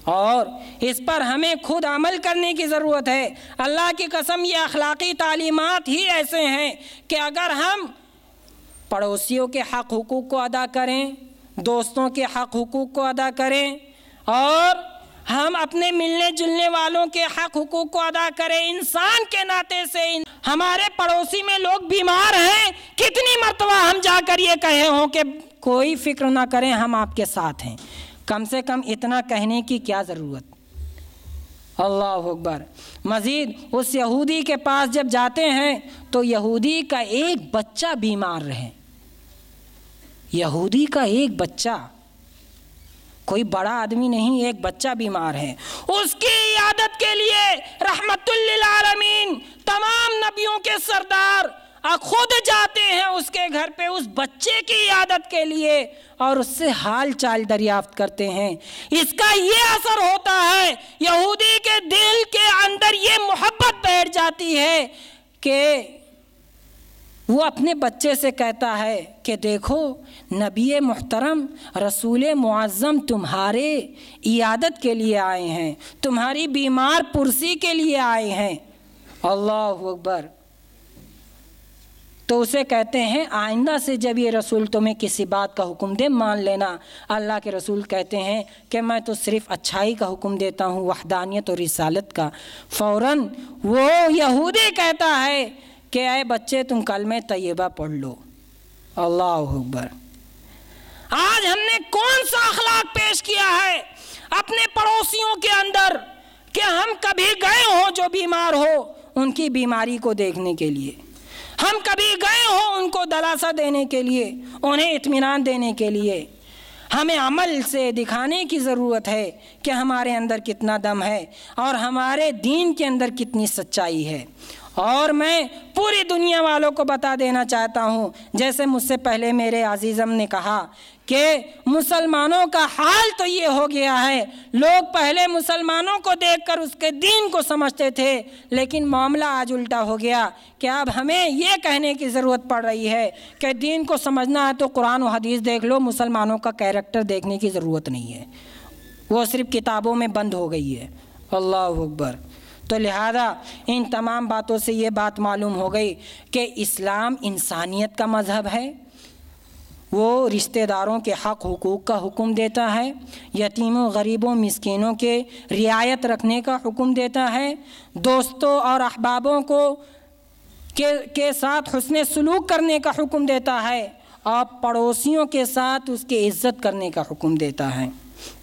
اور اس پر ہمیں خود عمل کرنے کی ضرورت ہے۔ اللہ کی قسم یہ اخلاقی تعلیمات ہی ایسے ہیں کہ اگر ہم پڑوسیوں کے حق حقوق کو ادا کریں، دوستوں کے حق حقوق کو ادا کریں، اور ہم اپنے ملنے جلنے والوں کے حق حقوق کو ادا کریں، انسان کے ناطے سے ہمارے پڑوسی میں لوگ بیمار ہیں، کتنی مرتبہ ہم جا کر یہ کہے ہوں کہ کوئی فکر نہ کریں ہم آپ کے ساتھ ہیں، کم سے کم اتنا کہنے کی کیا ضرورت۔ اللہ اکبر۔ مزید اس یہودی کے پاس جب جاتے ہیں تو یہودی کا ایک بچہ بیمار رہے، یہودی کا ایک بچہ کوئی بڑا آدمی نہیں، ایک بچہ بیمار ہے، اس کی عیادت کے لیے رحمت للعالمین تمام نبیوں کے سردار خود جاتے ہیں اس کے گھر پہ اس بچے کی عیادت کے لیے اور اس سے حال چال دریافت کرتے ہیں۔ اس کا یہ اثر ہوتا ہے، یہودی کے دل کے اندر یہ محبت بیٹھ جاتی ہے کہ وہ اپنے بچے سے کہتا ہے کہ دیکھو نبی محترم رسول معظم تمہارے عیادت کے لیے آئے ہیں، تمہاری بیمار پرسی کے لیے آئے ہیں۔ اللہ اکبر۔ تو اسے کہتے ہیں آئندہ سے جب یہ رسول تمہیں کسی بات کا حکم دے مان لینا۔ اللہ کے رسول کہتے ہیں کہ میں تو صرف اچھائی کا حکم دیتا ہوں، وحدانیت اور رسالت کا۔ فوراً وہ یہودی کہتا ہے کہ اے بچے تم کلمہ طیبہ پڑھ لو۔ اللہ اکبر۔ آج ہم نے کون سا اخلاق پیش کیا ہے اپنے پڑوسیوں کے اندر کہ ہم کبھی گئے ہوں جو بیمار ہو ان کی بیماری کو دیکھنے کے لیے، ہم کبھی گئے ہوں ان کو دلاسا دینے کے لیے، انہیں اطمینان دینے کے لیے۔ ہمیں عمل سے دکھانے کی ضرورت ہے کہ ہمارے اندر کتنا دم ہے اور ہمارے دین کے اندر کتنی سچائی ہے۔ اور میں پوری دنیا والوں کو بتا دینا چاہتا ہوں، جیسے مجھ سے پہلے میرے عزیزم نے کہا کہ مسلمانوں کا حال تو یہ ہو گیا ہے، لوگ پہلے مسلمانوں کو دیکھ کر اس کے دین کو سمجھتے تھے، لیکن معاملہ آج الٹا ہو گیا کہ اب ہمیں یہ کہنے کی ضرورت پڑ رہی ہے کہ دین کو سمجھنا ہے تو قرآن و حدیث دیکھ لو، مسلمانوں کا کیریکٹر دیکھنے کی ضرورت نہیں ہے، وہ صرف کتابوں میں بند ہو گئی ہے۔ اللہ اکبر۔ تو لہذا ان تمام باتوں سے یہ بات معلوم ہو گئی کہ اسلام انسانیت کا مذہب ہے، وہ رشتہ داروں کے حق حقوق کا حکم دیتا ہے، یتیموں غریبوں مسکینوں کے رعایت رکھنے کا حکم دیتا ہے، دوستوں اور احبابوں کے ساتھ حسن سلوک کرنے کا حکم دیتا ہے، اور پڑوسیوں کے ساتھ اس کی عزت کرنے کا حکم دیتا ہے۔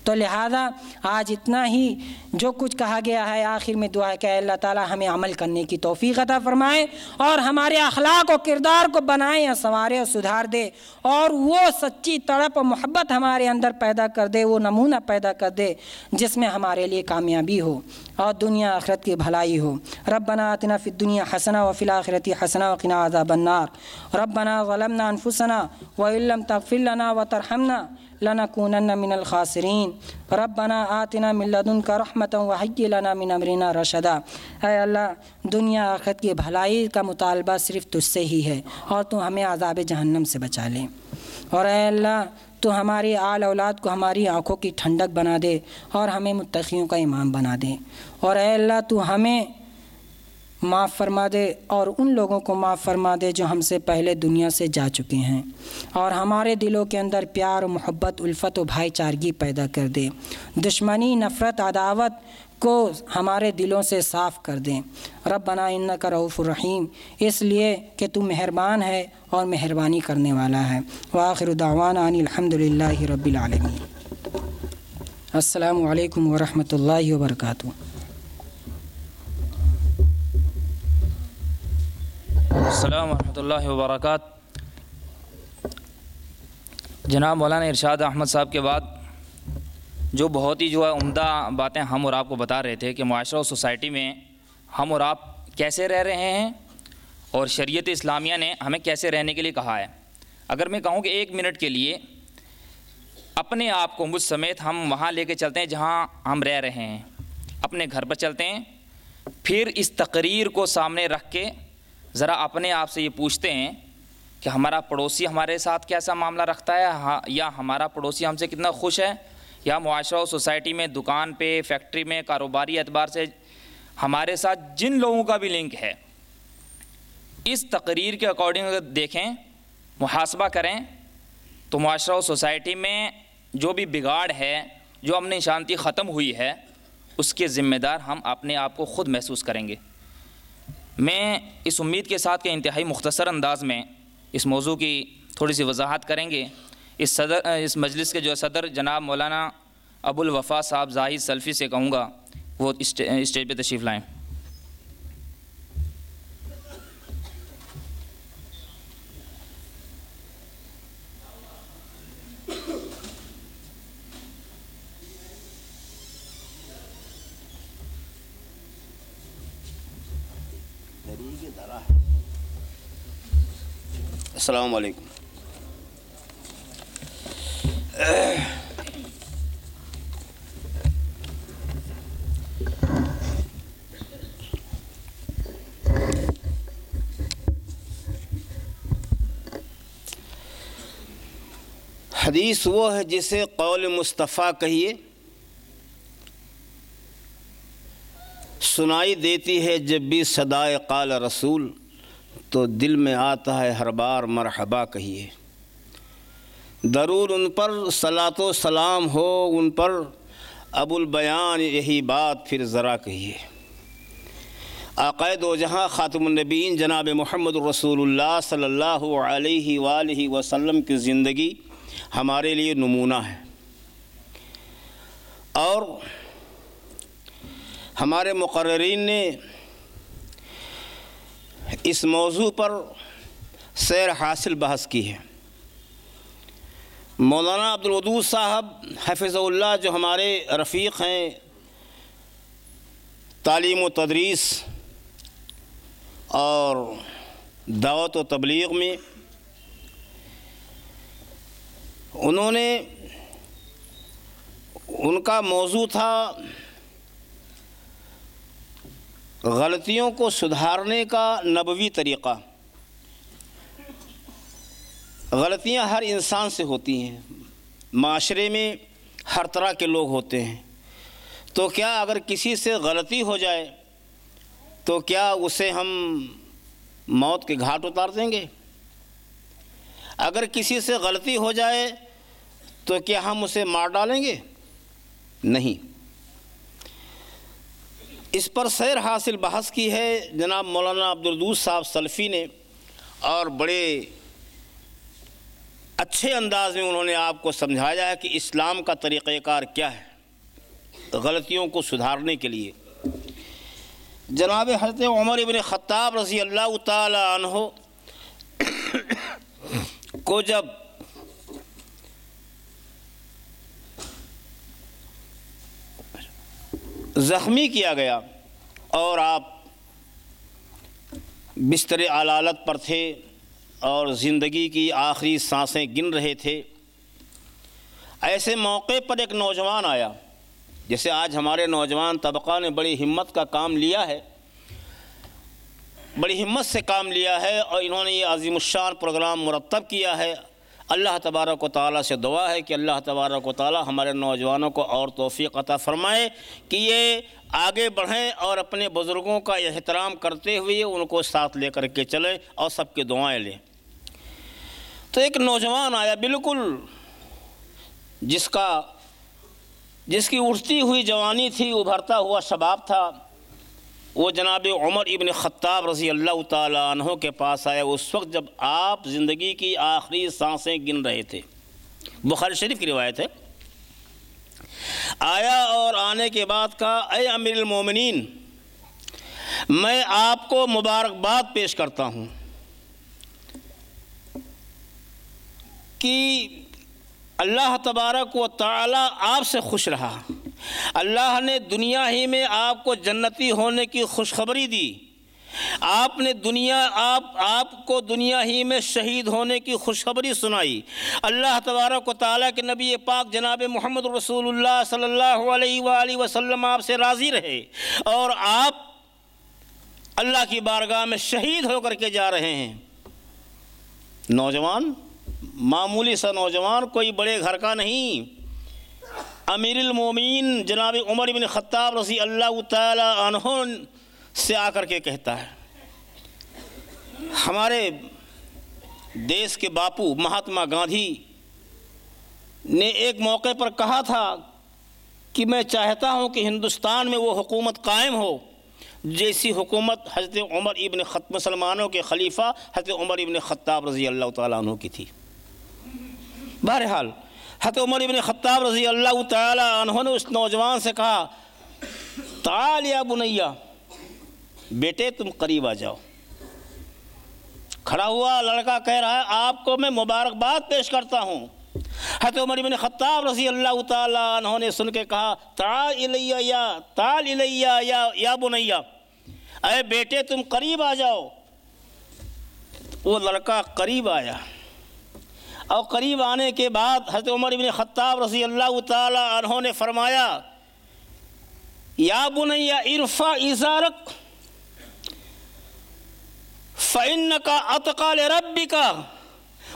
تو لہذا آج اتنا ہی جو کچھ کہا گیا ہے، آخر میں دعا ہے کہ اللہ تعالی ہمیں عمل کرنے کی توفیق عطا فرمائے اور ہمارے اخلاق و کردار کو بنائے یا سنوارے اور سدھار دے، اور وہ سچی تڑپ و محبت ہمارے اندر پیدا کر دے، وہ نمونہ پیدا کر دے جس میں ہمارے لیے کامیابی ہو اور دنیا آخرت کی بھلائی ہو۔ ربنا آتنا فی الدنیا حسنہ وفی الآخرۃ حسنہ وقنا عذاب النار۔ ربنا ظلمنا انفسنا وان لم تغفر لنا وترحمنا لنکونن من الخاسرین۔ ربنا آتنا من لدنک رحمۃ وہیئ لنا من امرنا رشدا۔ اے اللہ دنیا آخرت کی بھلائی کا مطالبہ صرف تجھ سے ہی ہے، اور تو ہمیں عذاب جہنم سے بچا لے، اور اے اللہ تو ہماری آل اولاد کو ہماری آنکھوں کی ٹھنڈک بنا دے اور ہمیں متقیوں کا امام بنا دے، اور اے اللہ تو ہمیں معاف فرما دے اور ان لوگوں کو معاف فرما دے جو ہم سے پہلے دنیا سے جا چکے ہیں، اور ہمارے دلوں کے اندر پیار و محبت الفت و بھائی چارگی پیدا کر دے، دشمنی نفرت عداوت کو ہمارے دلوں سے صاف کر دیں۔ ربنا انک رؤوف الرحیم، اس لیے کہ تو مہربان ہے اور مہربانی کرنے والا ہے۔ وآخر دعوانا ان الحمد للہ رب العالمین۔ السلام علیکم ورحمۃ اللہ وبرکاتہ۔ السلام ورحمۃ اللہ وبرکاتہ۔ جناب مولانا ارشاد احمد صاحب کے بعد جو بہت ہی عمدہ باتیں ہم اور آپ کو بتا رہے تھے کہ معاشرہ و سوسائٹی میں ہم اور آپ کیسے رہ رہے ہیں اور شریعت اسلامیہ نے ہمیں کیسے رہنے کے لیے کہا ہے۔ اگر میں کہوں کہ 1 منٹ کے لیے اپنے آپ کو مجھ سمیت ہم وہاں لے کے چلتے ہیں جہاں ہم رہ رہے ہیں، اپنے گھر پر چلتے ہیں، پھر اس تقریر کو سامنے رکھ کے ذرا اپنے آپ سے یہ پوچھتے ہیں کہ ہمارا پڑوسی ہمارے ساتھ کیسا معاملہ رکھتا ہے، یا ہمارا پڑوسی ہم سے کتنا خوش ہے، یا معاشرہ و سوسائٹی میں دکان پہ فیکٹری میں کاروباری اعتبار سے ہمارے ساتھ جن لوگوں کا بھی لنک ہے، اس تقریر کے اکارڈنگ اگر دیکھیں محاسبہ کریں تو معاشرہ و سوسائٹی میں جو بھی بگاڑ ہے، جو امن شانتی ختم ہوئی ہے، اس کے ذمہ دار ہم اپنے آپ کو خود محسوس کریں گے۔ میں اس امید کے ساتھ کہ انتہائی مختصر انداز میں اس موضوع کی تھوڑی سی وضاحت کریں گے، اس مجلس کے جو صدر جناب مولانا ابو الوفا صاحب زاہد سلفی سے کہوں گا وہ اسٹیج پہ تشریف لائیں۔ السلام علیکم۔ حدیث وہ ہے جسے قول مصطفیٰ کہیے، سنائی دیتی ہے جب بھی صدائے قال رسول، تو دل میں آتا ہے ہر بار مرحبا کہیے۔ درود ان پر صلاۃ و سلام ہو ان پر، ابو البیان یہی بات پھر ذرا کہیے۔ آقائے دو جہاں خاتم النبیین جناب محمد رسول اللہ صلی اللہ علیہ وآلہ وسلم کی زندگی ہمارے لیے نمونہ ہے، اور ہمارے مقررین نے اس موضوع پر سیر حاصل بحث کی ہے۔ مولانا عبدالودود صاحب حفظہ اللہ جو ہمارے رفیق ہیں تعلیم و تدریس اور دعوت و تبلیغ میں، انہوں نے ان کا موضوع تھا غلطیوں کو سدھارنے کا نبوی طریقہ۔ غلطیاں ہر انسان سے ہوتی ہیں، معاشرے میں ہر طرح کے لوگ ہوتے ہیں، تو کیا اگر کسی سے غلطی ہو جائے تو کیا اسے ہم موت کے گھاٹ اتار دیں گے؟ اگر کسی سے غلطی ہو جائے تو کیا ہم اسے مار ڈالیں گے؟ نہیں۔ اس پر سیر حاصل بحث کی ہے جناب مولانا عبدالودود صاحب سلفی نے، اور بڑے اچھے انداز میں انہوں نے آپ کو سمجھایا ہے کہ اسلام کا طریقہ کار کیا ہے غلطیوں کو سدھارنے کے لیے۔ جناب حضرت عمر ابن خطاب رضی اللہ تعالی عنہ کو جب زخمی کیا گیا اور آپ بستر علالت پر تھے اور زندگی کی آخری سانسیں گن رہے تھے، ایسے موقع پر ایک نوجوان آیا، جیسے آج ہمارے نوجوان طبقہ نے بڑی ہمت کا کام لیا ہے، بڑی ہمت سے کام لیا ہے، اور انہوں نے یہ عظیم الشان پروگرام مرتب کیا ہے۔ اللہ تبارک و تعالیٰ سے دعا ہے کہ اللہ تبارک و تعالیٰ ہمارے نوجوانوں کو اور توفیق عطا فرمائے کہ یہ آگے بڑھیں اور اپنے بزرگوں کا احترام کرتے ہوئے ان کو ساتھ لے کر کے چلیں اور سب کی دعائیں لیں۔ تو ایک نوجوان آیا، بالکل جس کی اٹھتی ہوئی جوانی تھی، ابھرتا ہوا شباب تھا، وہ جناب عمر ابن خطاب رضی اللہ تعالیٰ عنہ کے پاس آیا اس وقت جب آپ زندگی کی آخری سانسیں گن رہے تھے۔ بخاری شریف کی روایت ہے۔ آیا اور آنے کے بعد کہا، اے امیر المومنین، میں آپ کو مبارکباد پیش کرتا ہوں کہ اللہ تبارک و تعالیٰ آپ سے خوش رہا، اللہ نے دنیا ہی میں آپ کو جنتی ہونے کی خوشخبری دی، آپ کو دنیا ہی میں شہید ہونے کی خوشخبری سنائی۔ اللہ تبارک و تعالیٰ کے نبی پاک جناب محمد رسول اللہ صلی اللہ علیہ وآلہ وسلم آپ سے راضی رہے، اور آپ اللہ کی بارگاہ میں شہید ہو کر کے جا رہے ہیں۔ نوجوان، معمولی سا نوجوان، کوئی بڑے گھر کا نہیں، امیر المومنین جناب عمر بن خطاب رضی اللہ تعالی عنہ سے آ کر کے کہتا ہے، ہمارے دیش کے باپو مہاتما گاندھی نے ایک موقع پر کہا تھا کہ میں چاہتا ہوں کہ ہندوستان میں وہ حکومت قائم ہو جیسی حکومت حضرت مسلمانوں کے خلیفہ حضرت عمر ابن خطاب رضی اللہ تعالیٰ عنہ کی تھی۔ بہرحال حضرت عمر ابن خطاب رضی اللہ تعالی عنہ نے اس نوجوان سے کہا، تعال یا بنیا، بیٹے تم قریب آ جاؤ۔ کھڑا ہوا لڑکا کہہ رہا ہے، آپ کو میں مبارکباد پیش کرتا ہوں۔ حضرت عمر ابن خطاب رضی اللہ تعالی عنہ نے سن کے کہا، تعال الیہ یا بنیا، اے بیٹے تم قریب آ جاؤ۔ وہ لڑکا قریب آیا، اور قریب آنے کے بعد حضرت عمر بن خطاب رضی اللہ تعالی عنہ نے فرمایا یا بنی ارفع ازارک فإنک اتقی لربک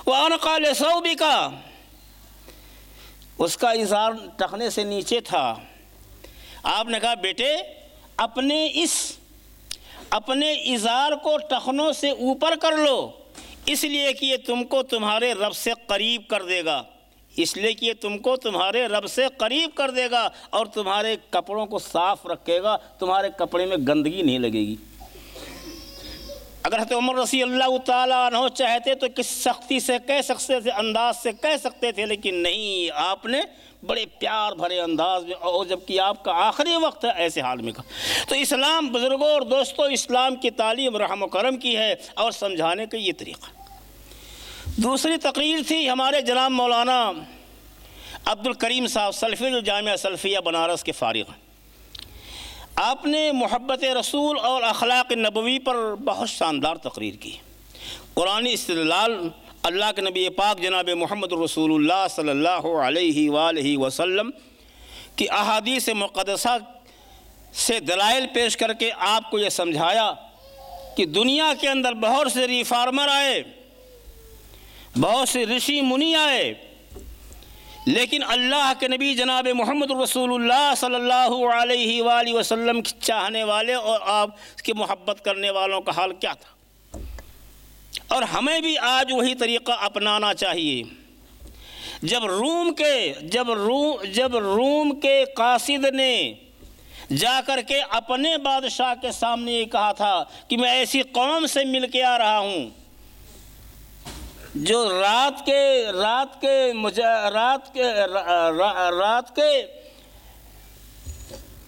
وانقی لثوبک۔ اس کا ازار ٹخنے سے نیچے تھا۔ آپ نے کہا بیٹے اپنے ازار کو ٹخنوں سے اوپر کر لو، اس لیے کہ یہ تم کو تمہارے رب سے قریب کر دے گا، اس لیے کہ یہ تم کو تمہارے رب سے قریب کر دے گا اور تمہارے کپڑوں کو صاف رکھے گا، تمہارے کپڑے میں گندگی نہیں لگے گی۔ اگر حضرت عمر رضی اللہ تعالیٰ عنہ چاہتے تو کس سختی سے کہہ سکتے تھے، انداز سے کہہ سکتے تھے، لیکن نہیں، آپ نے بڑے پیار بھرے انداز میں، اور جبکہ آپ کا آخری وقت ہے، ایسے حال میں کہا۔ تو اسلام بزرگوں اور دوستوں، اسلام کی تعلیم رحم و کرم کی ہے اور سمجھانے کا یہ طریقہ۔ دوسری تقریر تھی ہمارے جناب مولانا عبد الکریم صاحب سلفی جو جامعہ سلفیہ بنارس کے فارغ ہیں۔ آپ نے محبت رسول اور اخلاق نبوی پر بہت شاندار تقریر کی۔ قرآنی استدلال، اللہ کے نبی پاک جناب محمد رسول اللہ صلی اللہ علیہ وآلہ وسلم کی احادیث مقدسہ سے دلائل پیش کر کے آپ کو یہ سمجھایا کہ دنیا کے اندر بہت سے ریفارمر آئے، بہت سے رشی منی آئے، لیکن اللہ کے نبی جناب محمد رسول اللہ صلی اللہ علیہ وآلہ وسلم کی چاہنے والے اور آپ کی محبت کرنے والوں کا حال کیا تھا؟ اور ہمیں بھی آج وہی طریقہ اپنانا چاہیے۔ جب روم کے قاصد نے جا کر کے اپنے بادشاہ کے سامنے یہ کہا تھا کہ میں ایسی قوم سے مل کے آ رہا ہوں جو رات کے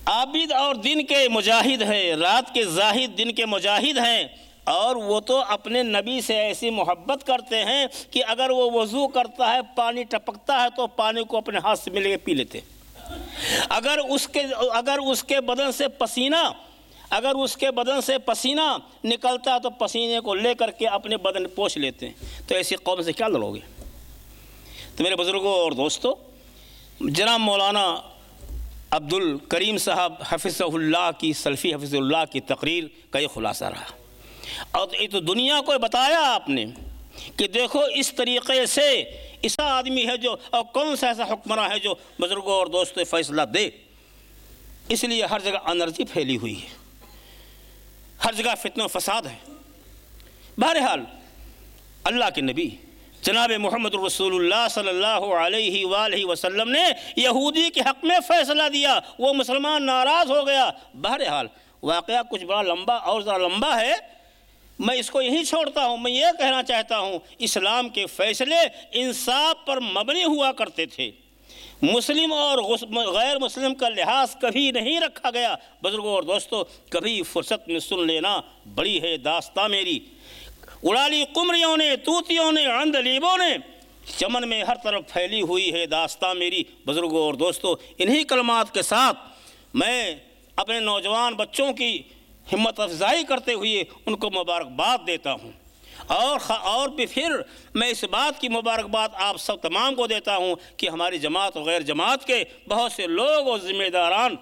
عابد اور دن کے مجاہد ہیں، رات کے زاہد دن کے مجاہد ہیں، اور وہ تو اپنے نبی سے ایسی محبت کرتے ہیں کہ اگر وہ وضو کرتا ہے، پانی ٹپکتا ہے تو پانی کو اپنے ہاتھ سے مل کے پی لیتے، اگر اس کے بدن سے پسینہ نکلتا ہے تو پسینے کو لے کر کے اپنے بدن پوچھ لیتے ہیں۔ تو ایسی قوم سے کیا لڑو گے؟ تو میرے بزرگوں اور دوستوں، جناب مولانا عبد الکریم صاحب حفظہ اللہ کی سلفی حفظ اللہ کی تقریر کا یہ خلاصہ رہا، اور یہ تو دنیا کو بتایا آپ نے کہ دیکھو اس طریقے سے ایسا آدمی ہے جو، اور کون سا ایسا حکمراں ہے جو بزرگوں اور دوستوں فیصلہ دے۔ اس لیے ہر جگہ انرجی پھیلی ہوئی ہے، ہر جگہ فتنہ و فساد ہے۔ بہرحال اللہ کے نبی جناب محمد رسول اللہ صلی اللہ علیہ وآلہ وسلم نے یہودی کے حق میں فیصلہ دیا، وہ مسلمان ناراض ہو گیا۔ بہرحال واقعہ کچھ بڑا لمبا اور ذرا لمبا ہے، میں اس کو یہیں چھوڑتا ہوں۔ میں یہ کہنا چاہتا ہوں، اسلام کے فیصلے انصاف پر مبنی ہوا کرتے تھے، مسلم اور غیر مسلم کا لحاظ کبھی نہیں رکھا گیا۔ بزرگوں اور دوستوں، کبھی فرصت میں سن لینا، بڑی ہے داستاں میری، اڑالی قمریوں نے، طوطیوں نے، عندلیبوں نے، چمن میں ہر طرف پھیلی ہوئی ہے داستاں میری۔ بزرگوں اور دوستوں، انہی کلمات کے ساتھ میں اپنے نوجوان بچوں کی ہمت افزائی کرتے ہوئے ان کو مبارکباد دیتا ہوں، اور بھی پھر میں اس بات کی مبارکباد آپ سب تمام کو دیتا ہوں کہ ہماری جماعت و غیر جماعت کے بہت سے لوگ اور ذمہ داران،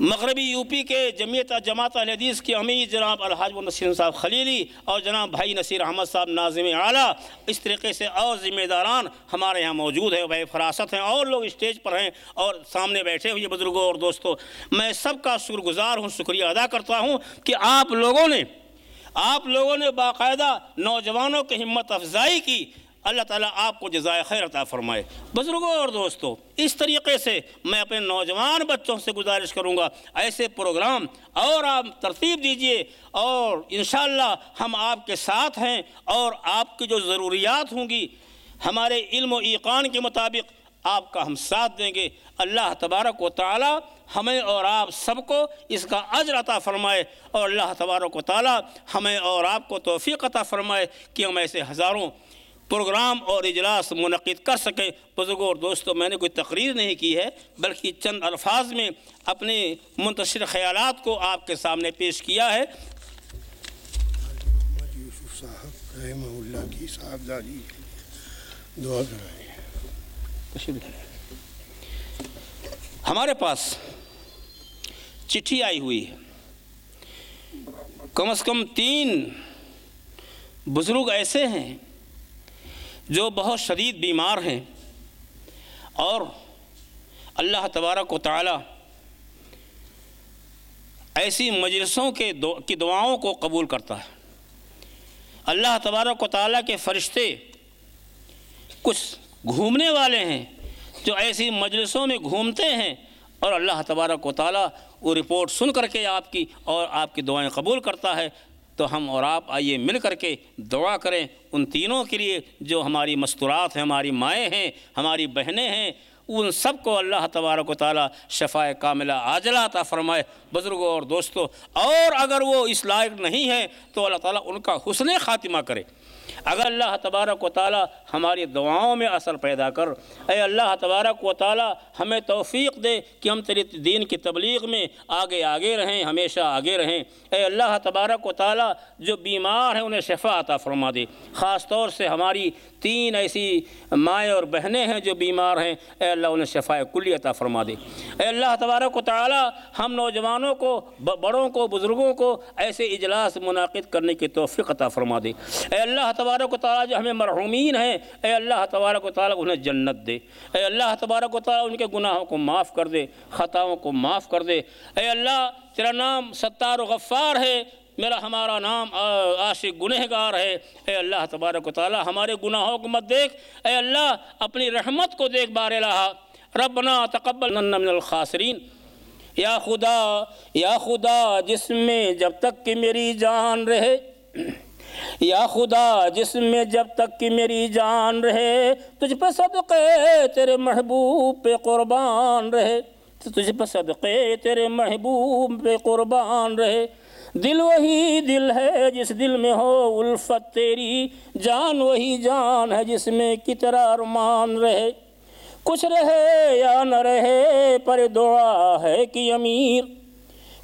مغربی یو پی کے جماعت اہل حدیث کے امیر جناب الحاج نصیر صاحب خلیلی اور جناب بھائی نصیر احمد صاحب ناظم اعلیٰ، اس طریقے سے اور ذمہ داران ہمارے یہاں موجود ہیں، بھائی فراست ہیں، اور لوگ اسٹیج پر ہیں اور سامنے بیٹھے ہوئے بزرگوں اور دوستوں، میں سب کا شکر گزار ہوں، شکریہ ادا کرتا ہوں کہ آپ لوگوں نے باقاعدہ نوجوانوں کی ہمت افزائی کی۔ اللہ تعالیٰ آپ کو جزائے خیر عطا فرمائے۔ بزرگوں اور دوستوں، اس طریقے سے میں اپنے نوجوان بچوں سے گزارش کروں گا، ایسے پروگرام اور آپ ترتیب دیجئے، اور انشاءاللہ ہم آپ کے ساتھ ہیں، اور آپ کی جو ضروریات ہوں گی ہمارے علم و ایقان کے مطابق آپ کا ہم ساتھ دیں گے۔ اللہ تبارک و تعالی ہمیں اور آپ سب کو اس کا اجر عطا فرمائے، اور اللہ تبارک و تعالی ہمیں اور آپ کو توفیق عطا فرمائے کہ ہم ایسے ہزاروں پروگرام اور اجلاس منعقد کر سکیں۔ بزرگوں اور دوستوں، میں نے کوئی تقریر نہیں کی ہے بلکہ چند الفاظ میں اپنے منتشر خیالات کو آپ کے سامنے پیش کیا ہے۔ محمد یوسف صاحب رحمہ اللہ کی صاحبزادی دعا کرائیں۔ ہمارے پاس چٹھی آئی ہوئی ہے، کم از کم 3 بزرگ ایسے ہیں جو بہت شدید بیمار ہیں، اور اللہ تبارک و تعالی ایسی مجلسوں کی دعاؤں کو قبول کرتا ہے۔ اللہ تبارک و تعالی کے فرشتے کچھ گھومنے والے ہیں جو ایسی مجلسوں میں گھومتے ہیں، اور اللہ تبارک و تعالی وہ رپورٹ سن کر کے آپ کی دعائیں قبول کرتا ہے۔ تو ہم اور آپ آئیے مل کر کے دعا کریں ان تینوں کے لیے جو ہماری مستورات ہیں، ہماری مائیں ہیں، ہماری بہنیں ہیں، ان سب کو اللہ تبارک و تعالی شفائے کاملہ عاجلہ عطا فرمائے۔ بزرگوں اور دوستوں، اور اگر وہ اس لائق نہیں ہیں تو اللہ تعالیٰ ان کا حسن خاتمہ کرے۔ اگر اللہ تبارک و تعالی ہماری دعاؤں میں اثر پیدا کر، اے اللہ تبارک و تعالی ہمیں توفیق دے کہ ہم تیرے دین کی تبلیغ میں آگے رہیں، ہمیشہ آگے رہیں۔ اے اللہ تبارک و تعالی جو بیمار ہیں انہیں شفا عطا فرما دے۔ خاص طور سے ہماری 3 ایسی مائیں اور بہنیں ہیں جو بیمار ہیں، اے اللہ انہیں شفا کلی عطا فرما دے۔ اے اللہ تبارک و تعالی ہم نوجوانوں کو، بڑوں کو، بزرگوں کو ایسے اجلاس منعقد کرنے کی توفیق عطا فرما دے۔ اے اللہ تبارک و تعالی جو ہمیں مرحومین ہیں، اے اللہ تبارک و تعالی انہیں جنت دے۔ اے اللہ تبارک و تعالی ان کے گناہوں کو معاف کر دے، خطاؤں کو معاف کر دے۔ اے اللہ تیرا نام ستار و غفار ہے، ہمارا نام عاشق گنہگار ہے۔ اے اللہ تبارک و تعالی ہمارے گناہوں کو مت دیکھ، اے اللہ اپنی رحمت کو دیکھ بار الہ۔ ربنا تقبل منا من الخاسرین۔ یا خدا جس میں جب تک کہ میری جان رہے، یا خدا جس میں جب تک کہ میری جان رہے، تجھ پہ صدقے تیرے محبوب پہ قربان رہے، تجھ پہ صدقے تیرے محبوب پہ قربان رہے۔ دل وہی دل ہے جس دل میں ہو الفت تیری، جان وہی جان ہے جس میں کی تیرا ارمان رہے۔ کچھ رہے یا نہ رہے پر دعا ہے کہ امیر،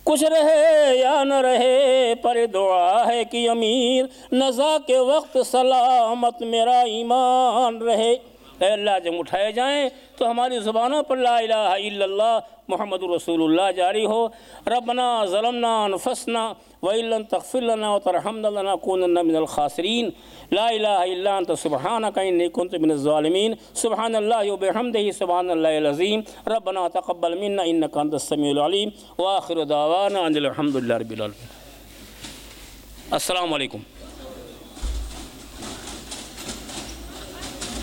کچھ رہے یا نہ رہے پر دعا ہے کہ امیر، نزا کے وقت سلامت میرا ایمان رہے۔ اے اللہ جب اٹھائے جائیں تو ہماری زبانوں پر لا الہ الا اللہ محمد رسول اللہ جاری ہو۔ ربنا ظلمنا انفسنا وإن لم تغفر لنا وترحمنا لنكونن من الخاسرین۔ لا الہ الا انت سبحانک انی کنت من الظالمین۔ سبحان اللہ وبحمدہ سبحان اللہ العظیم۔ ربنا تقبل منا انک انت السمیع العلیم۔ وآخر دعوانا ان الحمد للہ رب العالمین۔ السلام علیکم۔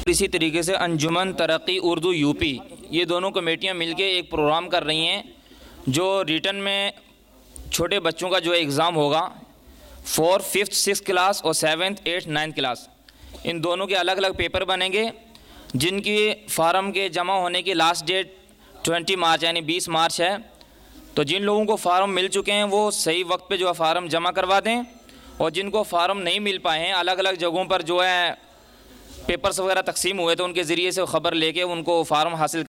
اسی طریقے سے انجمن ترقی اردو UP، یہ دونوں کمیٹیاں مل کے ایک پروگرام کر رہی ہیں جو ریٹن میں چھوٹے بچوں کا جو ایگزام ہوگا 4th 5th 6th کلاس اور 7th 8th 9th کلاس، ان دونوں کے الگ الگ پیپر بنیں گے، جن کی فارم کے جمع ہونے کی لاسٹ ڈیٹ 20 مارچ یعنی 20 مارچ ہے۔ تو جن لوگوں کو فارم مل چکے ہیں وہ صحیح وقت پہ جو ہے فارم جمع کروا دیں، اور جن کو فارم نہیں مل پائے ہیں الگ الگ جگہوں پر جو ہے پیپرز وغیرہ تقسیم ہوئے تو ان کے ذریعے سے خبر لے کے ان کو فارم حاصل